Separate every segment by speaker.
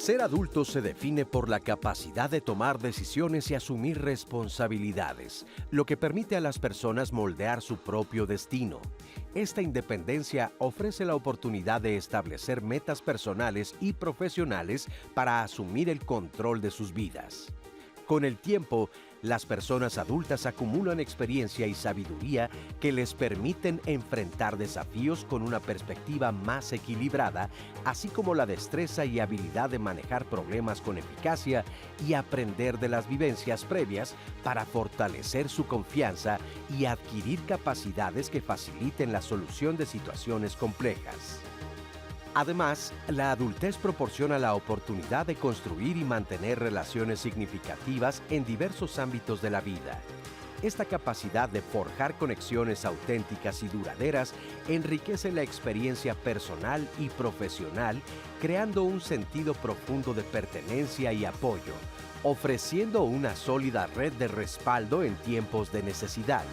Speaker 1: Ser adulto se define por la capacidad de tomar decisiones y asumir responsabilidades, lo que permite a las personas moldear su propio destino. Esta independencia ofrece la oportunidad de establecer metas personales y profesionales para asumir el control de sus vidas. Con el tiempo, las personas adultas acumulan experiencia y sabiduría que les permiten enfrentar desafíos con una perspectiva más equilibrada, así como la destreza y habilidad de manejar problemas con eficacia y aprender de las vivencias previas para fortalecer su confianza y adquirir capacidades que faciliten la solución de situaciones complejas. Además, la adultez proporciona la oportunidad de construir y mantener relaciones significativas en diversos ámbitos de la vida. Esta capacidad de forjar conexiones auténticas y duraderas enriquece la experiencia personal y profesional, creando un sentido profundo de pertenencia y apoyo, ofreciendo una sólida red de respaldo en tiempos de necesidad.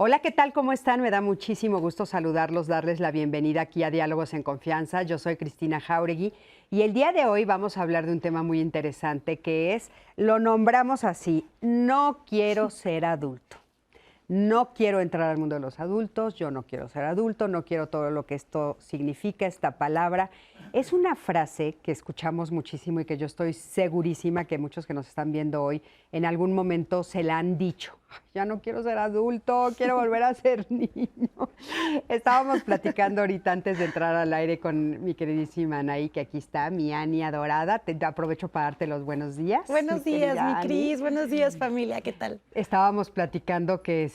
Speaker 2: Hola, ¿qué tal? ¿Cómo están? Me da muchísimo gusto saludarlos, darles la bienvenida aquí a Diálogos en Confianza. Yo soy Cristina Jáuregui y el día de hoy vamos a hablar de un tema muy interesante que es, lo nombramos así, no quiero ser adulto. No quiero entrar al mundo de los adultos, yo no quiero ser adulto, no quiero todo lo que esto significa, esta palabra. Es una frase que escuchamos muchísimo y que yo estoy segurísima que muchos que nos están viendo hoy en algún momento se la han dicho. Ya no quiero ser adulto, quiero volver a ser niño. Estábamos platicando ahorita antes de entrar al aire con mi queridísima Anaí, que aquí está, mi Ani adorada. Te aprovecho para darte los buenos días.
Speaker 3: Buenos días, mi Cris. Buenos días, familia. ¿Qué tal?
Speaker 2: Estábamos platicando que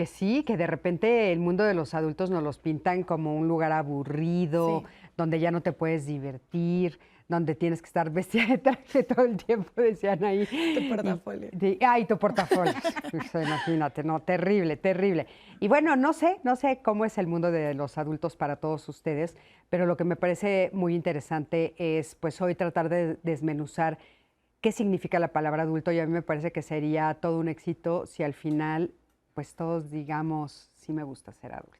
Speaker 2: sí, que de repente el mundo de los adultos nos los pintan como un lugar aburrido, sí, donde ya no te puedes divertir, donde tienes que estar vestida de traje todo el tiempo, decían ahí.
Speaker 3: Tu portafolio.
Speaker 2: Ay, tu portafolio. Imagínate, no, terrible, terrible. Y bueno, no sé cómo es el mundo de los adultos para todos ustedes, pero lo que me parece muy interesante es, pues, hoy tratar de desmenuzar qué significa la palabra adulto, y a mí me parece que sería todo un éxito si al final, pues, todos digamos, sí me gusta ser adulto.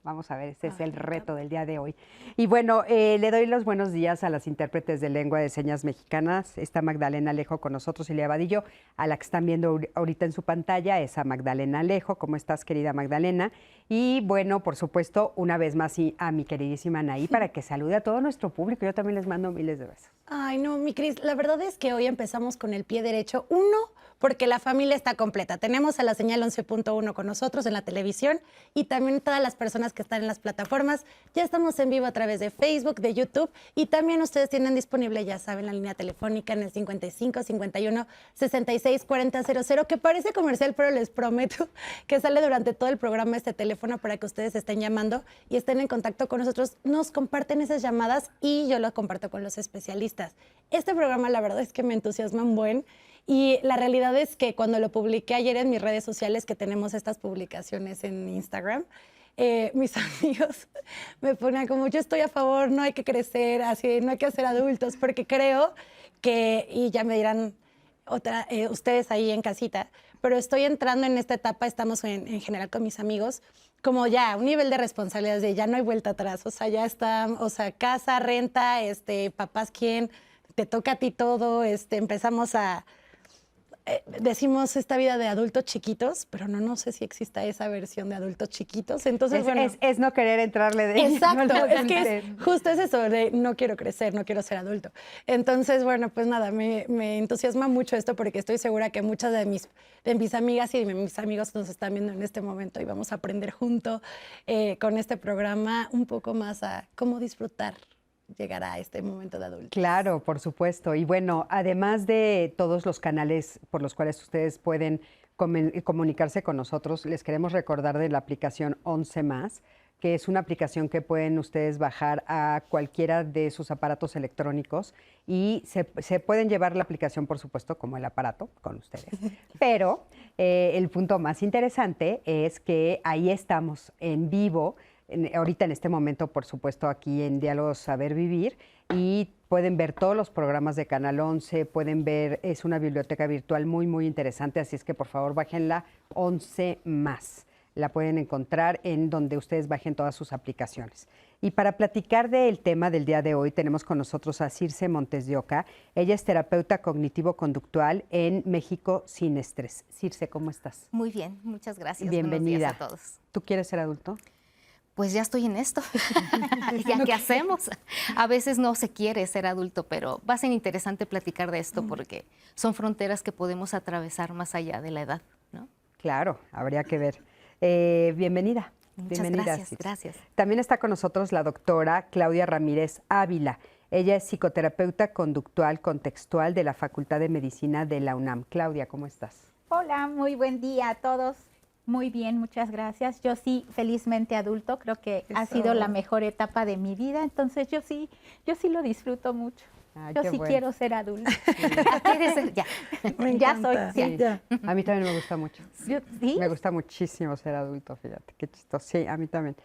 Speaker 2: Vamos a ver, ese es el reto del día de hoy. Y bueno, le doy los buenos días a las intérpretes de lengua de señas mexicanas. Está Magdalena Alejo con nosotros, Ilia Vadillo, a la que están viendo ahorita en su pantalla, es a Magdalena Alejo. ¿Cómo estás, querida Magdalena? Y bueno, por supuesto, una vez más a mi queridísima Anaí, para que salude a todo nuestro público. Yo también les mando miles de besos.
Speaker 3: Ay, no, mi Cris, la verdad es que hoy empezamos con el pie derecho. Uno, porque la familia está completa. Tenemos a la señal 11.1 con nosotros en la televisión y también todas las personas que están en las plataformas. Ya estamos en vivo a través de Facebook, de YouTube, y también ustedes tienen disponible, ya saben, la línea telefónica en el 55 51 66 40 00, que parece comercial, pero les prometo que sale durante todo el programa este teléfono para que ustedes estén llamando y estén en contacto con nosotros. Nos comparten esas llamadas y yo lo comparto con los especialistas. Este programa, la verdad es que me entusiasma un buen. Y la realidad es que cuando lo publiqué ayer en mis redes sociales, que tenemos estas publicaciones en Instagram, mis amigos me ponían como, yo estoy a favor, no hay que crecer, así, no hay que ser adultos, porque creo que, y ya me dirán ustedes ahí en casita, pero estoy entrando en esta etapa, estamos en general con mis amigos, como ya un nivel de responsabilidad de ya no hay vuelta atrás, o sea, ya está, o sea, casa, renta, papás, ¿quién? Te toca a ti todo, empezamos a... decimos esta vida de adultos chiquitos, pero no sé si exista esa versión de adultos chiquitos. Entonces,
Speaker 2: es no querer entrarle de
Speaker 3: exacto, es que justo es eso, de no quiero crecer, no quiero ser adulto. Entonces, bueno, pues nada, me entusiasma mucho esto porque estoy segura que muchas de mis amigas y de mis amigos nos están viendo en este momento y vamos a aprender junto con este programa un poco más a cómo disfrutar llegar a este momento de adultos.
Speaker 2: Claro, por supuesto. Y bueno, además de todos los canales por los cuales ustedes pueden comunicarse con nosotros, les queremos recordar de la aplicación 11+, que es una aplicación que pueden ustedes bajar a cualquiera de sus aparatos electrónicos y se pueden llevar la aplicación, por supuesto, como el aparato con ustedes. Pero el punto más interesante es que ahí estamos en vivo, ahorita en este momento, por supuesto, aquí en Diálogos Saber Vivir, y pueden ver todos los programas de Canal 11, pueden ver, es una biblioteca virtual muy, muy interesante, así es que por favor bájenla 11+. La pueden encontrar en donde ustedes bajen todas sus aplicaciones. Y para platicar del tema del día de hoy tenemos con nosotros a Circe Montes de Oca. Ella es terapeuta cognitivo-conductual en México Sin Estrés. Circe, ¿cómo estás?
Speaker 4: Muy bien, muchas gracias.
Speaker 2: Bienvenida.
Speaker 4: Buenos días a todos.
Speaker 2: ¿Tú quieres ser adulto?
Speaker 4: Pues ya estoy en esto. ¿Ya qué hacemos? A veces no se quiere ser adulto, pero va a ser interesante platicar de esto porque son fronteras que podemos atravesar más allá de la edad, ¿no?
Speaker 2: Claro, habría que ver. Bienvenida.
Speaker 4: Muchas
Speaker 2: Bienvenida,
Speaker 4: gracias,
Speaker 2: Circe.
Speaker 4: gracias.
Speaker 2: También está con nosotros la doctora Claudia Ramírez Ávila. Ella es psicoterapeuta conductual contextual de la Facultad de Medicina de la UNAM. Claudia, ¿cómo estás?
Speaker 5: Hola, muy buen día a todos. Muy bien, muchas gracias. Yo sí, felizmente adulto, creo que ha sido la mejor etapa de mi vida, entonces yo sí lo disfruto mucho.
Speaker 2: Ay,
Speaker 5: Yo
Speaker 2: qué
Speaker 5: sí
Speaker 2: bueno.
Speaker 5: quiero ser adulta.
Speaker 4: ¿Quieres ser? Ya.
Speaker 5: Ya soy,
Speaker 2: Sí.
Speaker 5: ya.
Speaker 2: A mí también me gusta mucho.
Speaker 5: ¿Sí?
Speaker 2: Me gusta muchísimo ser adulto, fíjate, qué chistoso. Sí, a mí también.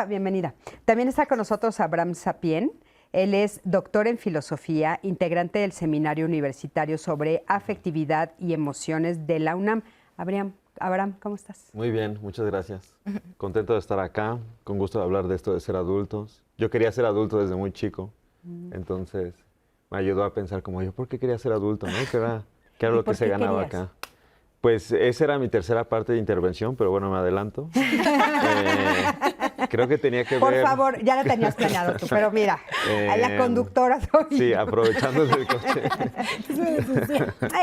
Speaker 2: Bienvenida. También está con nosotros Abraham Sapien. Él es doctor en filosofía, integrante del Seminario Universitario sobre Afectividad y Emociones de la UNAM. Abraham, ¿cómo estás?
Speaker 6: Muy bien, muchas gracias. Contento de estar acá, con gusto de hablar de esto de ser adultos. Yo quería ser adulto desde muy chico, entonces me ayudó a pensar como yo, ¿por qué quería ser adulto? ¿No? ¿Qué era lo que se ganaba
Speaker 2: querías?
Speaker 6: acá? Pues esa era mi tercera parte de intervención, pero bueno, me adelanto. Creo que tenía que
Speaker 2: Por
Speaker 6: ver...
Speaker 2: favor, ya la tenías planeado tú, pero mira, la conductora soy
Speaker 6: Sí,
Speaker 2: yo.
Speaker 6: aprovechando del coche.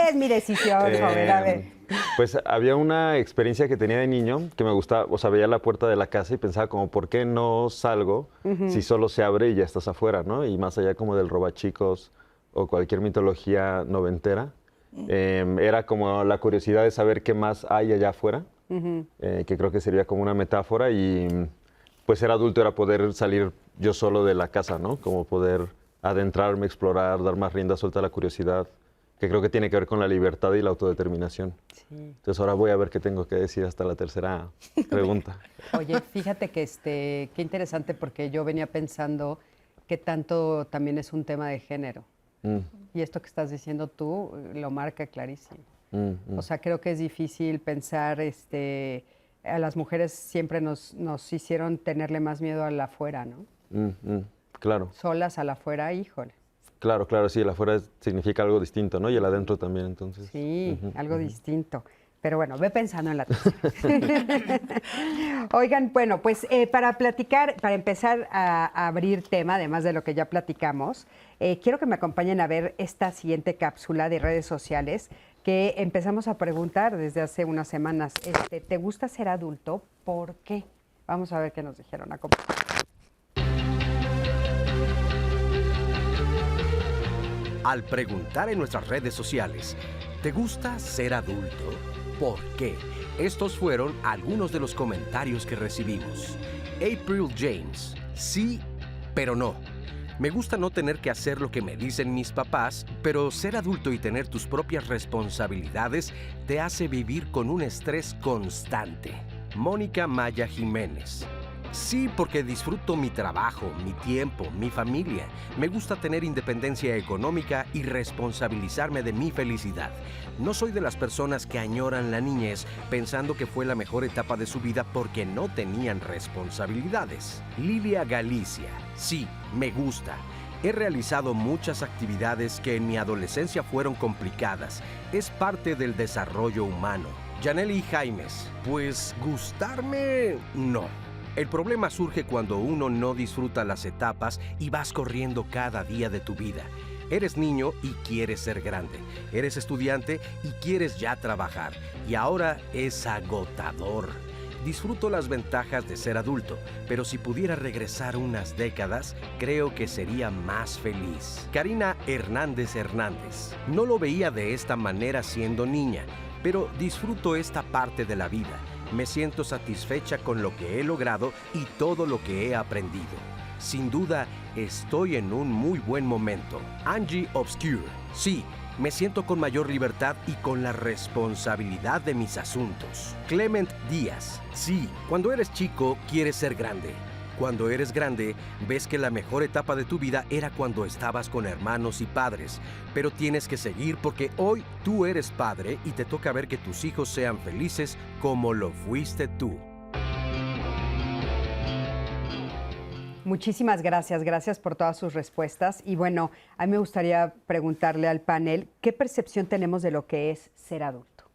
Speaker 2: Es mi decisión, joven, a ver.
Speaker 6: Pues había una experiencia que tenía de niño que me gustaba, o sea, veía la puerta de la casa y pensaba como, ¿por qué no salgo si solo se abre y ya estás afuera, ¿no? Y más allá como del robachicos o cualquier mitología noventera, era como la curiosidad de saber qué más hay allá afuera, que creo que sería como una metáfora y pues ser adulto era poder salir yo solo de la casa, ¿no? Como poder adentrarme, explorar, dar más rienda suelta a la curiosidad, que creo que tiene que ver con la libertad y la autodeterminación.
Speaker 2: Sí.
Speaker 6: Entonces ahora voy a ver qué tengo que decir hasta la tercera pregunta.
Speaker 2: Oye, fíjate que qué interesante porque yo venía pensando que tanto también es un tema de género. Y esto que estás diciendo tú lo marca clarísimo. O sea, creo que es difícil pensar, a las mujeres siempre nos hicieron tenerle más miedo al afuera, ¿no?
Speaker 6: Claro,
Speaker 2: Solas al afuera, híjole.
Speaker 6: claro, sí, el afuera significa algo distinto, ¿no? Y el adentro también, entonces.
Speaker 2: Sí, algo distinto. Pero bueno, ve pensando en la tercera. Oigan, bueno, pues para platicar, para empezar a abrir tema, además de lo que ya platicamos, quiero que me acompañen a ver esta siguiente cápsula de redes sociales que empezamos a preguntar desde hace unas semanas. ¿Te gusta ser adulto? ¿Por qué? Vamos a ver qué nos dijeron.
Speaker 1: Al preguntar en nuestras redes sociales, ¿te gusta ser adulto? ¿Por qué? Estos fueron algunos de los comentarios que recibimos. April James: sí, pero no. Me gusta no tener que hacer lo que me dicen mis papás, pero ser adulto y tener tus propias responsabilidades te hace vivir con un estrés constante. Mónica Maya Jiménez: sí, porque disfruto mi trabajo, mi tiempo, mi familia. Me gusta tener independencia económica y responsabilizarme de mi felicidad. No soy de las personas que añoran la niñez pensando que fue la mejor etapa de su vida porque no tenían responsabilidades. Lilia Galicia: sí, me gusta. He realizado muchas actividades que en mi adolescencia fueron complicadas. Es parte del desarrollo humano. Yaneli Jaimes: pues gustarme, no. El problema surge cuando uno no disfruta las etapas y vas corriendo cada día de tu vida. Eres niño y quieres ser grande. Eres estudiante y quieres ya trabajar. Y ahora es agotador. Disfruto las ventajas de ser adulto, pero si pudiera regresar unas décadas, creo que sería más feliz. Karina Hernández Hernández: no lo veía de esta manera siendo niña, pero disfruto esta parte de la vida. Me siento satisfecha con lo que he logrado y todo lo que he aprendido. Sin duda, estoy en un muy buen momento. Angie Obscure: sí, me siento con mayor libertad y con la responsabilidad de mis asuntos. Clement Díaz: sí, cuando eres chico, quieres ser grande. Cuando eres grande, ves que la mejor etapa de tu vida era cuando estabas con hermanos y padres, pero tienes que seguir porque hoy tú eres padre y te toca ver que tus hijos sean felices como lo fuiste tú.
Speaker 2: Muchísimas gracias, gracias por todas sus respuestas. Y bueno, a mí me gustaría preguntarle al panel, ¿qué percepción tenemos de lo que es ser adulto?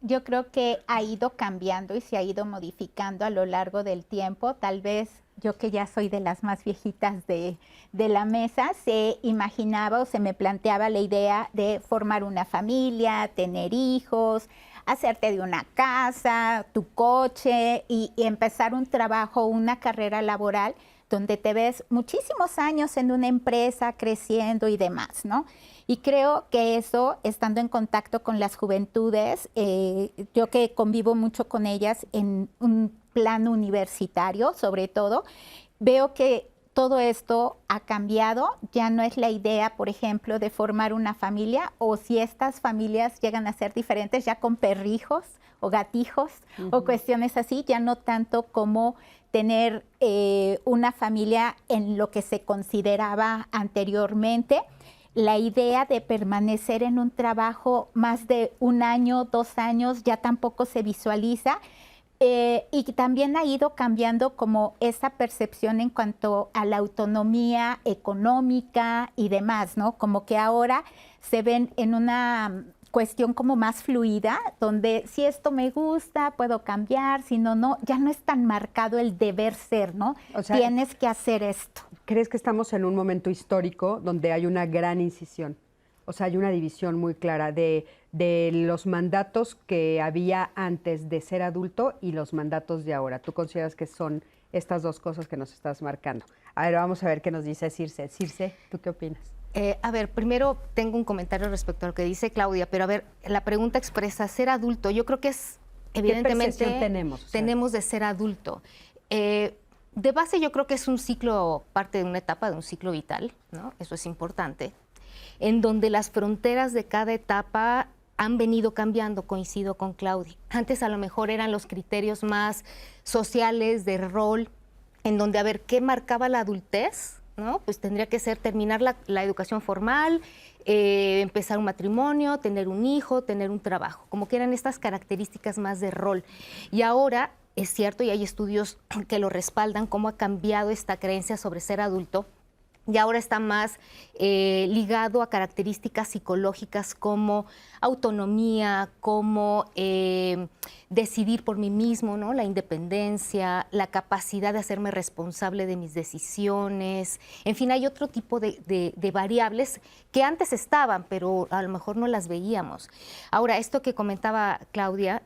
Speaker 5: Yo creo que ha ido cambiando y se ha ido modificando a lo largo del tiempo. Tal vez yo, que ya soy de las más viejitas de la mesa, se imaginaba o se me planteaba la idea de formar una familia, tener hijos, hacerte de una casa, tu coche y empezar un trabajo, una carrera laboral donde te ves muchísimos años en una empresa creciendo y demás, ¿no? Y creo que eso, estando en contacto con las juventudes, yo que convivo mucho con ellas en un plano universitario, sobre todo, veo que todo esto ha cambiado. Ya no es la idea, por ejemplo, de formar una familia, o si estas familias llegan a ser diferentes, ya con perrijos o gatijos o cuestiones así, ya no tanto como tener una familia en lo que se consideraba anteriormente. La idea de permanecer en un trabajo más de 1 año, 2 años, ya tampoco se visualiza. Y también ha ido cambiando como esa percepción en cuanto a la autonomía económica y demás, ¿no? Como que ahora se ven en una cuestión como más fluida, donde si esto me gusta, puedo cambiar, si no, no, ya no es tan marcado el deber ser, ¿no?
Speaker 2: O sea,
Speaker 5: tienes que hacer esto.
Speaker 2: ¿Crees que estamos en un momento histórico donde hay una gran incisión? O sea, hay una división muy clara de los mandatos que había antes de ser adulto y los mandatos de ahora. ¿Tú consideras que son estas dos cosas que nos estás marcando? A ver, vamos a ver qué nos dice Circe. Circe, ¿tú qué opinas?
Speaker 4: A ver, primero tengo un comentario respecto a lo que dice Claudia, pero a ver, la pregunta expresa ser adulto. Yo creo que es evidentemente
Speaker 2: ¿Qué percepción tenemos? O sea,
Speaker 4: tenemos de ser adulto. De base yo creo que es un ciclo, parte de una etapa de un ciclo vital, ¿no? Eso es importante, en donde las fronteras de cada etapa han venido cambiando, coincido con Claudia. Antes a lo mejor eran los criterios más sociales de rol, en donde a ver qué marcaba la adultez, ¿no? Pues tendría que ser terminar la educación formal, empezar un matrimonio, tener un hijo, tener un trabajo, como que eran estas características más de rol. Y ahora es cierto, y hay estudios que lo respaldan, cómo ha cambiado esta creencia sobre ser adulto, y ahora está más ligado a características psicológicas como autonomía, como decidir por mí mismo, ¿no? La independencia, la capacidad de hacerme responsable de mis decisiones. En fin, hay otro tipo de variables que antes estaban, pero a lo mejor no las veíamos. Ahora, esto que comentaba Claudia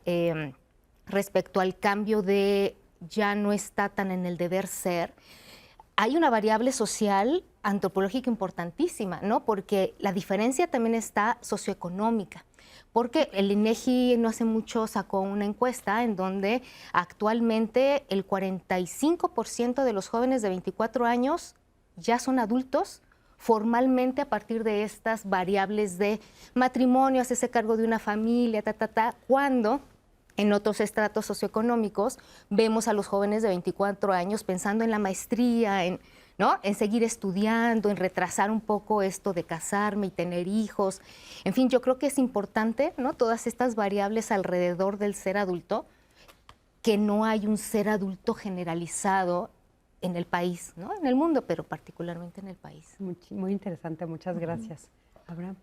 Speaker 4: respecto al cambio de ya no está tan en el deber ser, hay una variable social, antropológica importantísima, ¿no? Porque la diferencia también está socioeconómica. Porque el INEGI no hace mucho sacó una encuesta en donde actualmente el 45% de los jóvenes de 24 años ya son adultos formalmente a partir de estas variables de matrimonio, hacerse cargo de una familia, cuando en otros estratos socioeconómicos vemos a los jóvenes de 24 años pensando en la maestría, ¿no? En seguir estudiando, en retrasar un poco esto de casarme y tener hijos. En fin, yo creo que es importante, ¿no? Todas estas variables alrededor del ser adulto, que no hay un ser adulto generalizado en el país, ¿no? En el mundo, pero particularmente en el país.
Speaker 2: Muy interesante, muchas gracias. Abraham.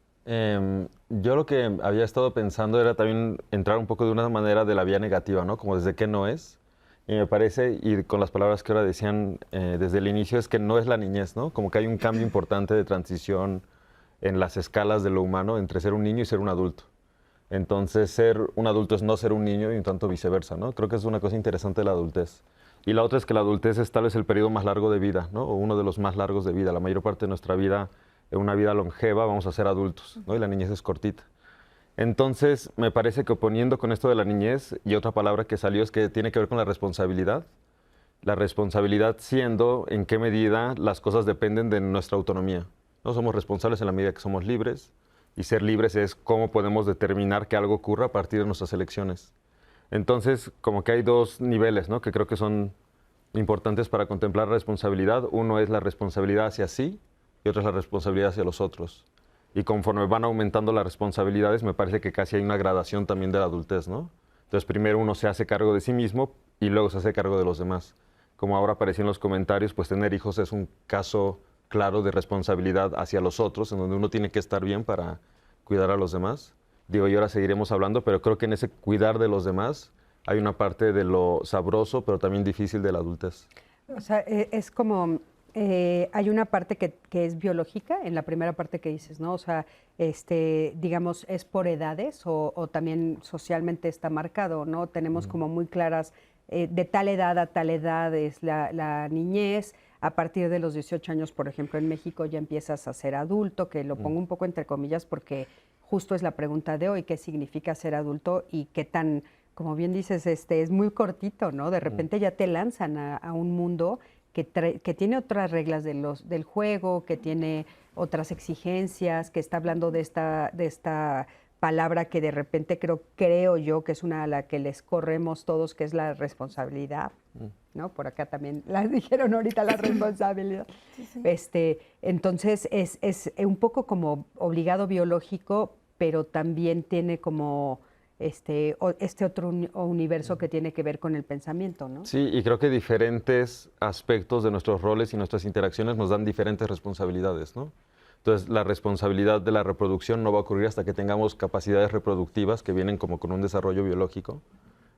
Speaker 6: Yo lo que había estado pensando era también entrar un poco de una manera de la vía negativa, ¿no? Como desde qué no es. Y me parece, y con las palabras que ahora decían desde el inicio, es que no es la niñez, ¿no? Como que hay un cambio importante de transición en las escalas de lo humano entre ser un niño y ser un adulto. Entonces, ser un adulto es no ser un niño y un tanto viceversa, ¿no? Creo que es una cosa interesante de la adultez. Y la otra es que la adultez es tal vez el periodo más largo de vida, ¿no? O uno de los más largos de vida. La mayor parte de nuestra vida, en una vida longeva, vamos a ser adultos, ¿no? Y la niñez es cortita. Entonces, me parece que oponiendo con esto de la niñez, y otra palabra que salió es que tiene que ver con la responsabilidad. La responsabilidad siendo en qué medida las cosas dependen de nuestra autonomía. No somos responsables en la medida que somos libres, y ser libres es cómo podemos determinar que algo ocurra a partir de nuestras elecciones. Entonces, como que hay dos niveles, ¿no? Que creo que son importantes para contemplar la responsabilidad. Uno es la responsabilidad hacia sí y otro es la responsabilidad hacia los otros. Y conforme van aumentando las responsabilidades, me parece que casi hay una gradación también de la adultez, ¿no? Entonces, primero uno se hace cargo de sí mismo y luego se hace cargo de los demás. como ahora apareció en los comentarios, pues tener hijos es un caso claro de responsabilidad hacia los otros, en donde uno tiene que estar bien para cuidar a los demás. Digo, y ahora seguiremos hablando, pero creo que en ese cuidar de los demás hay una parte de lo sabroso, pero también difícil de la adultez.
Speaker 2: O sea, es como, hay una parte que es biológica, en la primera parte que dices, ¿no? O sea, digamos, ¿es por edades o también socialmente está marcado, ¿no? Tenemos como muy claras, de tal edad a tal edad es la niñez. A partir de los 18 años, por ejemplo, en México ya empiezas a ser adulto, que lo pongo un poco entre comillas porque justo es la pregunta de hoy, ¿qué significa ser adulto y qué tan, como bien dices, es muy cortito, ¿no? De repente ya te lanzan a un mundo que tiene otras reglas del juego, que tiene otras exigencias, que está hablando de esta palabra que de repente creo yo que es una a la que les corremos todos, que es la responsabilidad, ¿no? Por acá también las dijeron ahorita, la responsabilidad. Sí. Entonces es un poco como obligado biológico, pero también tiene como este otro universo que tiene que ver con el pensamiento, ¿no?
Speaker 6: Sí, y creo que diferentes aspectos de nuestros roles y nuestras interacciones nos dan diferentes responsabilidades, ¿no? Entonces, la responsabilidad de la reproducción no va a ocurrir hasta que tengamos capacidades reproductivas que vienen como con un desarrollo biológico.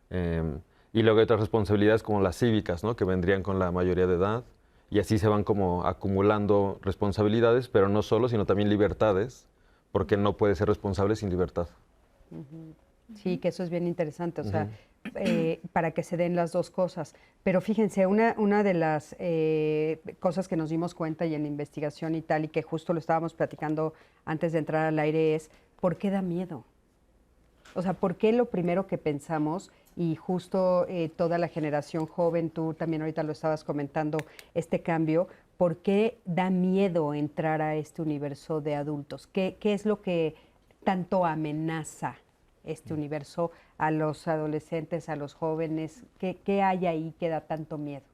Speaker 6: Y luego hay otras responsabilidades como las cívicas, ¿no? Que vendrían con la mayoría de edad. Y así se van como acumulando responsabilidades, pero no solo, sino también libertades, porque no puede ser responsable sin libertad.
Speaker 2: Sí, que eso es bien interesante, o sea, para que se den las dos cosas. Pero fíjense, una de las cosas que nos dimos cuenta y en la investigación y tal, y que justo lo estábamos platicando antes de entrar al aire, es ¿por qué da miedo? O sea, ¿por qué lo primero que pensamos, y justo toda la generación joven, tú también ahorita lo estabas comentando, este cambio, ¿por qué da miedo entrar a este universo de adultos? ¿Qué es lo que tanto amenaza este universo a los adolescentes, a los jóvenes? ¿Qué hay ahí que da tanto miedo?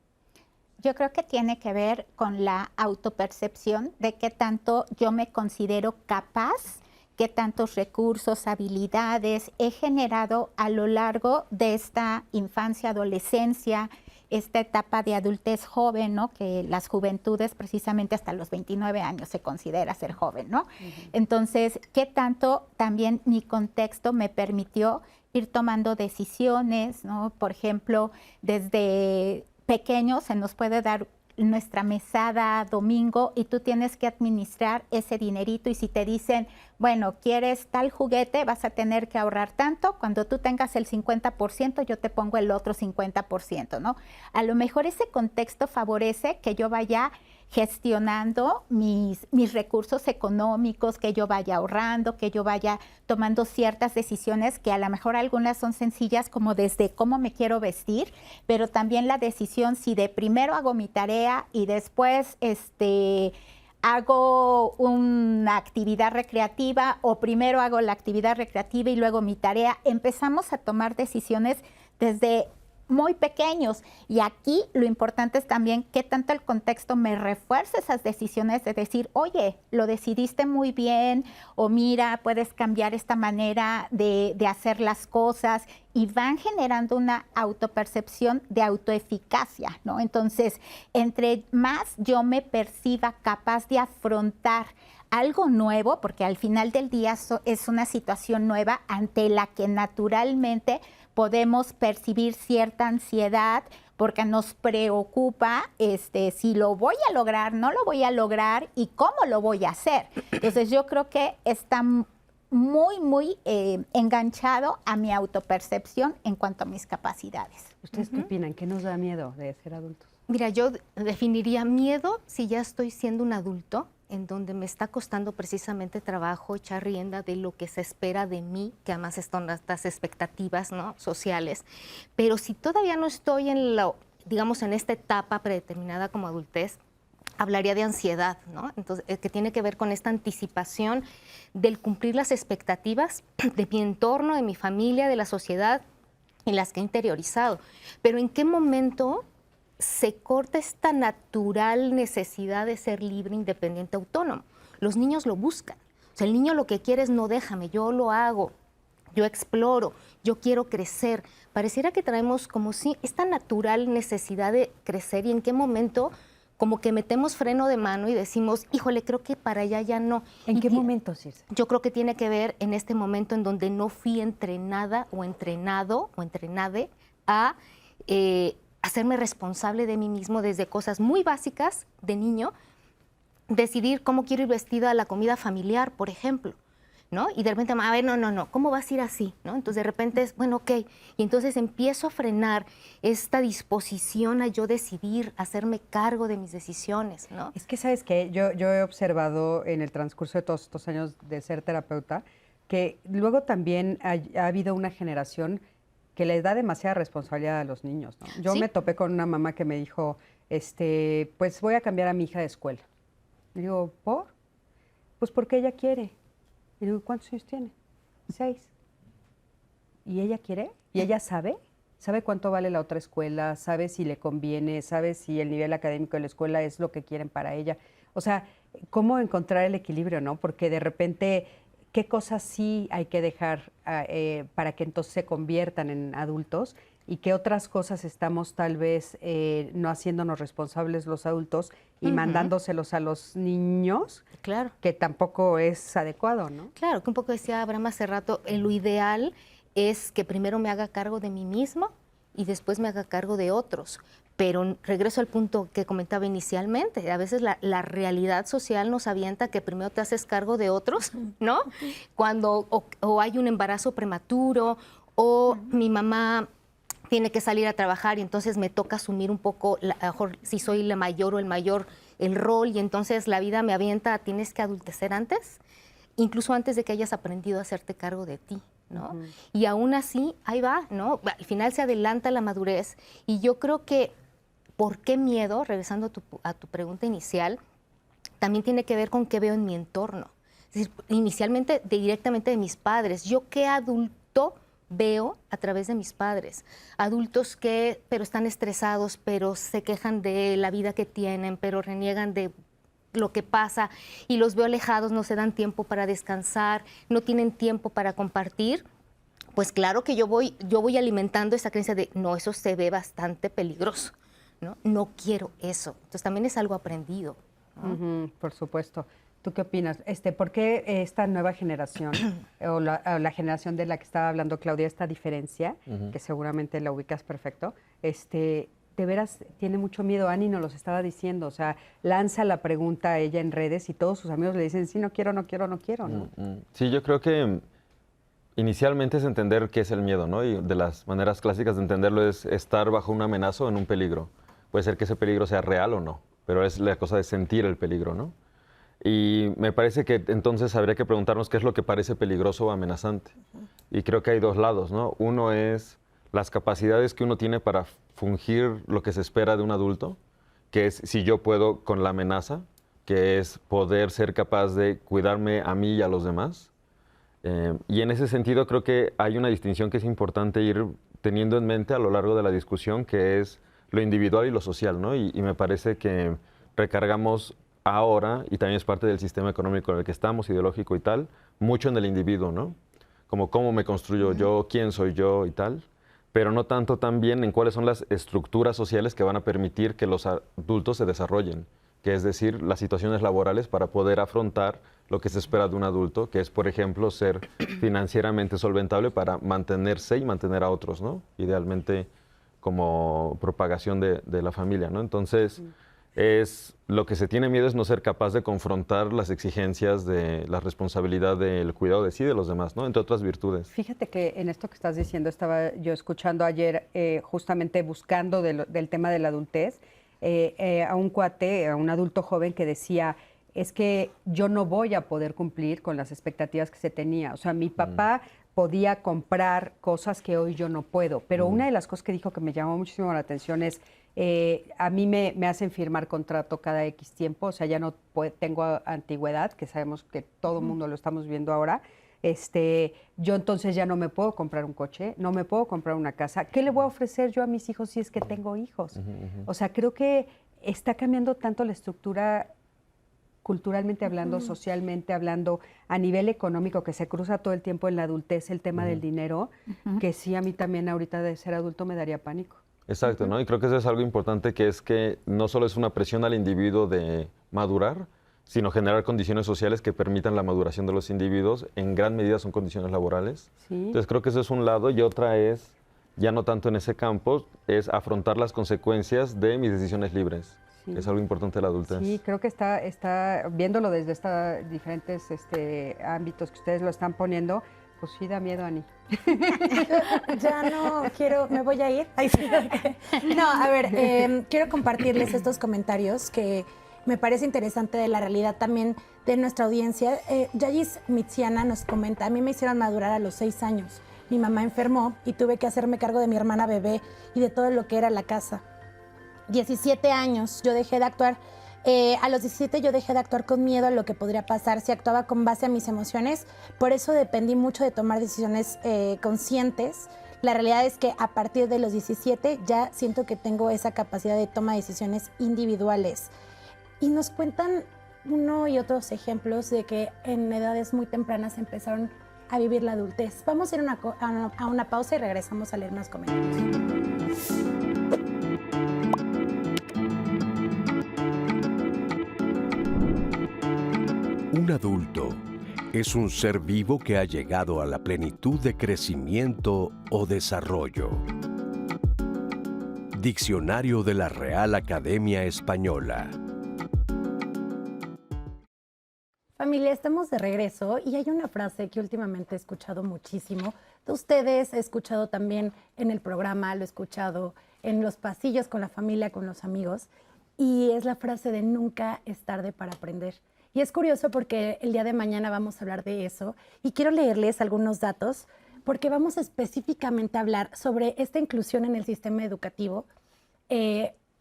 Speaker 5: Yo creo que tiene que ver con la autopercepción de qué tanto yo me considero capaz, qué tantos recursos, habilidades he generado a lo largo de esta infancia, adolescencia, esta etapa de adultez joven, ¿no? Que las juventudes precisamente hasta los 29 años se considera ser joven, ¿no? Entonces, ¿qué tanto también mi contexto me permitió ir tomando decisiones, ¿no? Por ejemplo, desde pequeños se nos puede dar nuestra mesada domingo y tú tienes que administrar ese dinerito, y si te dicen, bueno, ¿quieres tal juguete? Vas a tener que ahorrar tanto, cuando tú tengas el 50% yo te pongo el otro 50%, ¿no? A lo mejor ese contexto favorece que yo vaya gestionando mis recursos económicos, que yo vaya ahorrando, que yo vaya tomando ciertas decisiones que a lo mejor algunas son sencillas, como desde cómo me quiero vestir, pero también la decisión si de primero hago mi tarea y después hago una actividad recreativa, o primero hago la actividad recreativa y luego mi tarea. Empezamos a tomar decisiones desde muy pequeños, y aquí lo importante es también qué tanto el contexto me refuerza esas decisiones de decir, oye, lo decidiste muy bien, o mira, puedes cambiar esta manera de hacer las cosas, y van generando una autopercepción de autoeficacia, ¿no? Entonces, entre más yo me perciba capaz de afrontar algo nuevo, porque al final del día es una situación nueva ante la que naturalmente podemos percibir cierta ansiedad, porque nos preocupa si lo voy a lograr, no lo voy a lograr y cómo lo voy a hacer. Entonces yo creo que está muy enganchado a mi autopercepción en cuanto a mis capacidades.
Speaker 2: ¿Ustedes qué opinan? ¿Qué nos da miedo de ser adultos?
Speaker 4: Mira, yo definiría miedo si ya estoy siendo un adulto, en donde me está costando precisamente trabajo echar rienda de lo que se espera de mí, que además están estas expectativas, ¿no?, sociales. Pero si todavía no estoy digamos, en esta etapa predeterminada como adultez, hablaría de ansiedad, ¿no? Entonces, que tiene que ver con esta anticipación del cumplir las expectativas de mi entorno, de mi familia, de la sociedad, en las que he interiorizado. Pero ¿en qué momento se corta esta natural necesidad de ser libre, independiente, autónomo? Los niños lo buscan. O sea, el niño lo que quiere es no déjame, yo lo hago. yo exploro, yo quiero crecer. Pareciera que traemos como si esta natural necesidad de crecer y en qué momento como que metemos freno de mano y decimos, híjole, creo que para allá ya no.
Speaker 2: ¿En
Speaker 4: Y
Speaker 2: qué momento, Circe?
Speaker 4: yo creo que tiene que ver en este momento en donde no fui entrenada o entrenado o entrenade a hacerme responsable de mí mismo desde cosas muy básicas de niño, decidir cómo quiero ir vestida a la comida familiar, por ejemplo, ¿no? Y de repente, a ver, no, ¿cómo vas a ir así? ¿No? Entonces de repente es, bueno, ok, y entonces empiezo a frenar esta disposición a yo decidir, hacerme cargo de mis decisiones, ¿no?
Speaker 2: Es que, ¿sabes qué? Yo he observado en el transcurso de todos estos años de ser terapeuta que luego también ha habido una generación que les da demasiada responsabilidad a los niños, ¿no? Yo
Speaker 4: Sí.
Speaker 2: me topé con una mamá que me dijo, pues voy a cambiar a mi hija de escuela. Le digo, ¿por? Pues porque ella quiere. Y digo, ¿cuántos años tiene? 6. ¿Y ella quiere? ¿Y ella sabe? ¿Sabe cuánto vale la otra escuela? ¿Sabe si le conviene? ¿Sabe si el nivel académico de la escuela es lo que quieren para ella? O sea, ¿cómo encontrar el equilibrio, no? Porque de repente, ¿qué cosas sí hay que dejar para que entonces se conviertan en adultos? ¿Y qué otras cosas estamos tal vez no haciéndonos responsables los adultos y mandándoselos a los niños?
Speaker 4: Claro.
Speaker 2: Que tampoco es adecuado, ¿no?
Speaker 4: Claro, que un poco decía Abraham hace rato, lo ideal es que primero me haga cargo de mí mismo y después me haga cargo de otros. Pero regreso al punto que comentaba inicialmente, a veces la realidad social nos avienta que primero te haces cargo de otros, ¿no? Cuando o hay un embarazo prematuro o mi mamá tiene que salir a trabajar y entonces me toca asumir un poco, a lo mejor si soy la mayor o el mayor, el rol, y entonces la vida me avienta, tienes que adultecer antes, incluso antes de que hayas aprendido a hacerte cargo de ti, ¿no? Y aún así, ahí va, ¿no? Al final se adelanta la madurez y yo creo que, ¿por qué miedo? Regresando a tu pregunta inicial, también tiene que ver con qué veo en mi entorno. Es decir, inicialmente, directamente de mis padres. ¿Yo qué adulto veo a través de mis padres? Adultos que, pero están estresados, pero se quejan de la vida que tienen, pero reniegan de lo que pasa y los veo alejados, no se dan tiempo para descansar, no tienen tiempo para compartir. Pues claro que yo voy alimentando esa creencia de, no, eso se ve bastante peligroso, ¿no? No quiero eso. Entonces también es algo aprendido, ¿no?
Speaker 2: Por supuesto. ¿Tú qué opinas? ¿Por qué esta nueva generación o la generación de la que estaba hablando Claudia, esta diferencia, que seguramente la ubicas perfecto, de veras tiene mucho miedo? Ani nos los estaba diciendo, o sea, lanza la pregunta a ella en redes y todos sus amigos le dicen, sí, no quiero, ¿no?
Speaker 6: Sí, yo creo que inicialmente es entender qué es el miedo, ¿no? Y de las maneras clásicas de entenderlo es estar bajo una amenaza o en un peligro. Puede ser que ese peligro sea real o no, pero es la cosa de sentir el peligro, ¿no? Y me parece que entonces habría que preguntarnos qué es lo que parece peligroso o amenazante. Y creo que hay dos lados, ¿no? Uno es las capacidades que uno tiene para fungir lo que se espera de un adulto, que es si yo puedo con la amenaza, que es poder ser capaz de cuidarme a mí y a los demás. Y en ese sentido creo que hay una distinción que es importante ir teniendo en mente a lo largo de la discusión, que es lo individual y lo social, ¿no? Y me parece que recargamos ahora, y también es parte del sistema económico en el que estamos, ideológico y tal, mucho en el individuo, ¿no? Como cómo me construyo yo, quién soy yo y tal, pero no tanto también en cuáles son las estructuras sociales que van a permitir que los adultos se desarrollen, que es decir, las situaciones laborales para poder afrontar lo que se espera de un adulto, que es, por ejemplo, ser financieramente solventable para mantenerse y mantener a otros, ¿no? Idealmente como propagación de la familia, ¿no? Entonces, es lo que se tiene miedo es no ser capaz de confrontar las exigencias de la responsabilidad del cuidado de sí y de los demás, ¿no? Entre otras virtudes.
Speaker 2: Fíjate que en esto que estás diciendo, estaba yo escuchando ayer, justamente buscando del tema de la adultez, a un cuate, a un adulto joven que decía, es que yo no voy a poder cumplir con las expectativas que se tenía. O sea, mi papá podía comprar cosas que hoy yo no puedo, pero una de las cosas que dijo que me llamó muchísimo la atención es, a mí me hacen firmar contrato cada X tiempo, o sea, ya no tengo antigüedad, que sabemos que todo el mundo lo estamos viendo ahora. Yo entonces ya no me puedo comprar un coche, no me puedo comprar una casa. ¿Qué le voy a ofrecer yo a mis hijos si es que tengo hijos? O sea, creo que está cambiando tanto la estructura culturalmente hablando, socialmente hablando, a nivel económico, que se cruza todo el tiempo en la adultez el tema del dinero, que sí, a mí también ahorita de ser adulto me daría pánico.
Speaker 6: Exacto, ¿no? Y creo que eso es algo importante, que es que no solo es una presión al individuo de madurar, sino generar condiciones sociales que permitan la maduración de los individuos. En gran medida son condiciones laborales.
Speaker 2: Sí.
Speaker 6: Entonces creo que eso es un lado, y otra es, ya no tanto en ese campo, es afrontar las consecuencias de mis decisiones libres.
Speaker 2: Sí.
Speaker 6: Es algo importante de la adultez.
Speaker 2: Sí, creo que está viéndolo desde estos diferentes ámbitos que ustedes lo están poniendo, pues sí da miedo, Ani.
Speaker 3: Ya no quiero, me voy a ir. Ay, sí, ok. No, a ver, quiero compartirles estos comentarios que me parece interesante de la realidad también de nuestra audiencia. Yayis Mitziana nos comenta, a mí me hicieron madurar a los 6 años. Mi mamá enfermó y tuve que hacerme cargo de mi hermana bebé y de todo lo que era la casa. 17 años, yo dejé de actuar. A los 17 yo dejé de actuar con miedo a lo que podría pasar si actuaba con base a mis emociones. Por eso dependí mucho de tomar decisiones conscientes. La realidad es que a partir de los 17 ya siento que tengo esa capacidad de toma de decisiones individuales. Y nos cuentan uno y otros ejemplos de que en edades muy tempranas empezaron a vivir la adultez. Vamos a ir a una pausa y regresamos a leer más comentarios.
Speaker 1: Un adulto es un ser vivo que ha llegado a la plenitud de crecimiento o desarrollo. Diccionario de la Real Academia Española.
Speaker 3: Familia, estamos de regreso y hay una frase que últimamente he escuchado muchísimo de ustedes, he escuchado también en el programa, lo he escuchado en los pasillos con la familia, con los amigos, y es la frase de nunca es tarde para aprender. Y es curioso porque el día de mañana vamos a hablar de eso y quiero leerles algunos datos porque vamos específicamente a hablar sobre esta inclusión en el sistema educativo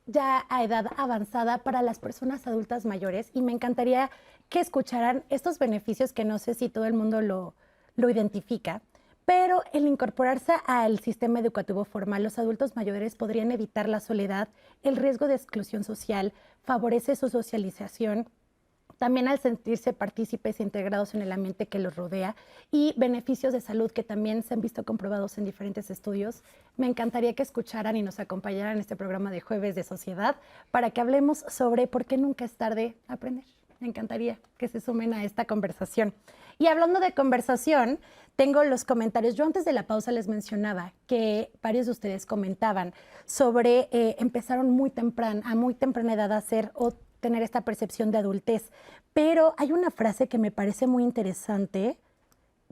Speaker 3: ya a edad avanzada para las personas adultas mayores, y me encantaría que escucharan estos beneficios que no sé si todo el mundo lo identifica, pero el incorporarse al sistema educativo formal, los adultos mayores podrían evitar la soledad, el riesgo de exclusión social, favorece su socialización, también al sentirse partícipes e integrados en el ambiente que los rodea, y beneficios de salud que también se han visto comprobados en diferentes estudios. Me encantaría que escucharan y nos acompañaran en este programa de Jueves de Sociedad para que hablemos sobre por qué nunca es tarde aprender. Me encantaría que se sumen a esta conversación. Y hablando de conversación, tengo los comentarios. Yo antes de la pausa les mencionaba que varios de ustedes comentaban sobre empezaron a muy temprana edad a hacer o tener esta percepción de adultez. Pero hay una frase que me parece muy interesante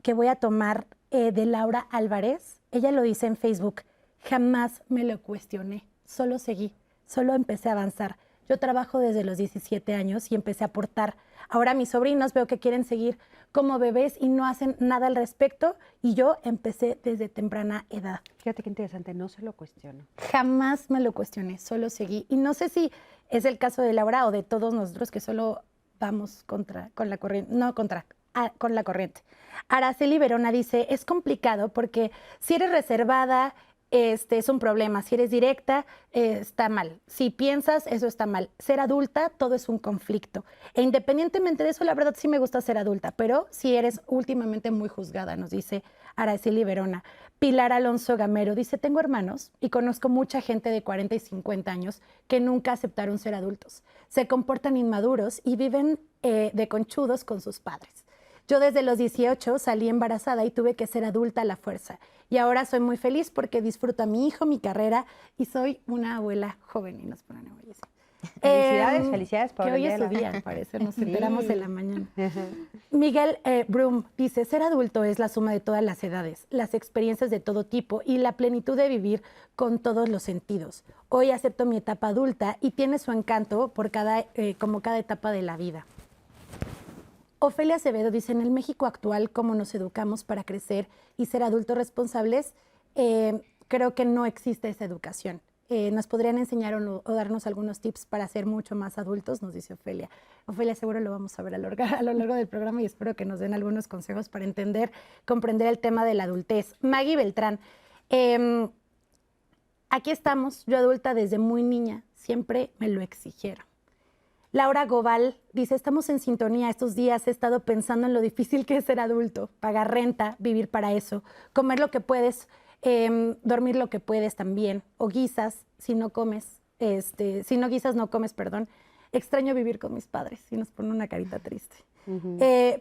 Speaker 3: que voy a tomar de Laura Álvarez. Ella lo dice en Facebook: jamás me lo cuestioné, solo seguí, solo empecé a avanzar. Yo trabajo desde los 17 años y empecé a aportar. Ahora mis sobrinos veo que quieren seguir como bebés y no hacen nada al respecto, y yo empecé desde temprana edad.
Speaker 2: Fíjate qué interesante, no se lo cuestiono.
Speaker 3: Jamás me lo cuestioné, solo seguí. Y no sé si es el caso de Laura o de todos nosotros que solo vamos con la corriente. Araceli Verona dice, es complicado porque si eres reservada, es un problema. Si eres directa, está mal. Si piensas, eso está mal. Ser adulta, todo es un conflicto. E independientemente de eso, la verdad sí me gusta ser adulta, pero si eres últimamente muy juzgada, nos dice Araceli Verona. Pilar Alonso Gamero dice, tengo hermanos y conozco mucha gente de 40 y 50 años que nunca aceptaron ser adultos. Se comportan inmaduros y viven de conchudos con sus padres. Yo desde los 18 salí embarazada y tuve que ser adulta a la fuerza. Y ahora soy muy feliz porque disfruto a mi hijo, mi carrera, y soy una abuela joven. Y nos ponen emojis.
Speaker 2: Felicidades por
Speaker 3: que hoy es su día, al parecer, nos enteramos en la mañana. Miguel Brum dice, ser adulto es la suma de todas las edades, las experiencias de todo tipo y la plenitud de vivir con todos los sentidos. Hoy acepto mi etapa adulta y tiene su encanto por como cada etapa de la vida. Ofelia Acevedo dice, en el México actual, ¿cómo nos educamos para crecer y ser adultos responsables? Creo que no existe esa educación. ¿Nos podrían enseñar o darnos algunos tips para ser mucho más adultos? Nos dice Ofelia. Ofelia, seguro lo vamos a ver a lo largo del programa y espero que nos den algunos consejos para comprender el tema de la adultez. Maggie Beltrán, aquí estamos, yo adulta desde muy niña, siempre me lo exigieron. Laura Gobal dice, estamos en sintonía estos días, he estado pensando en lo difícil que es ser adulto, pagar renta, vivir para eso, comer lo que puedes, dormir lo que puedes también, o guisas, si no comes, si no guisas no comes, perdón. Extraño vivir con mis padres y nos pone una carita triste.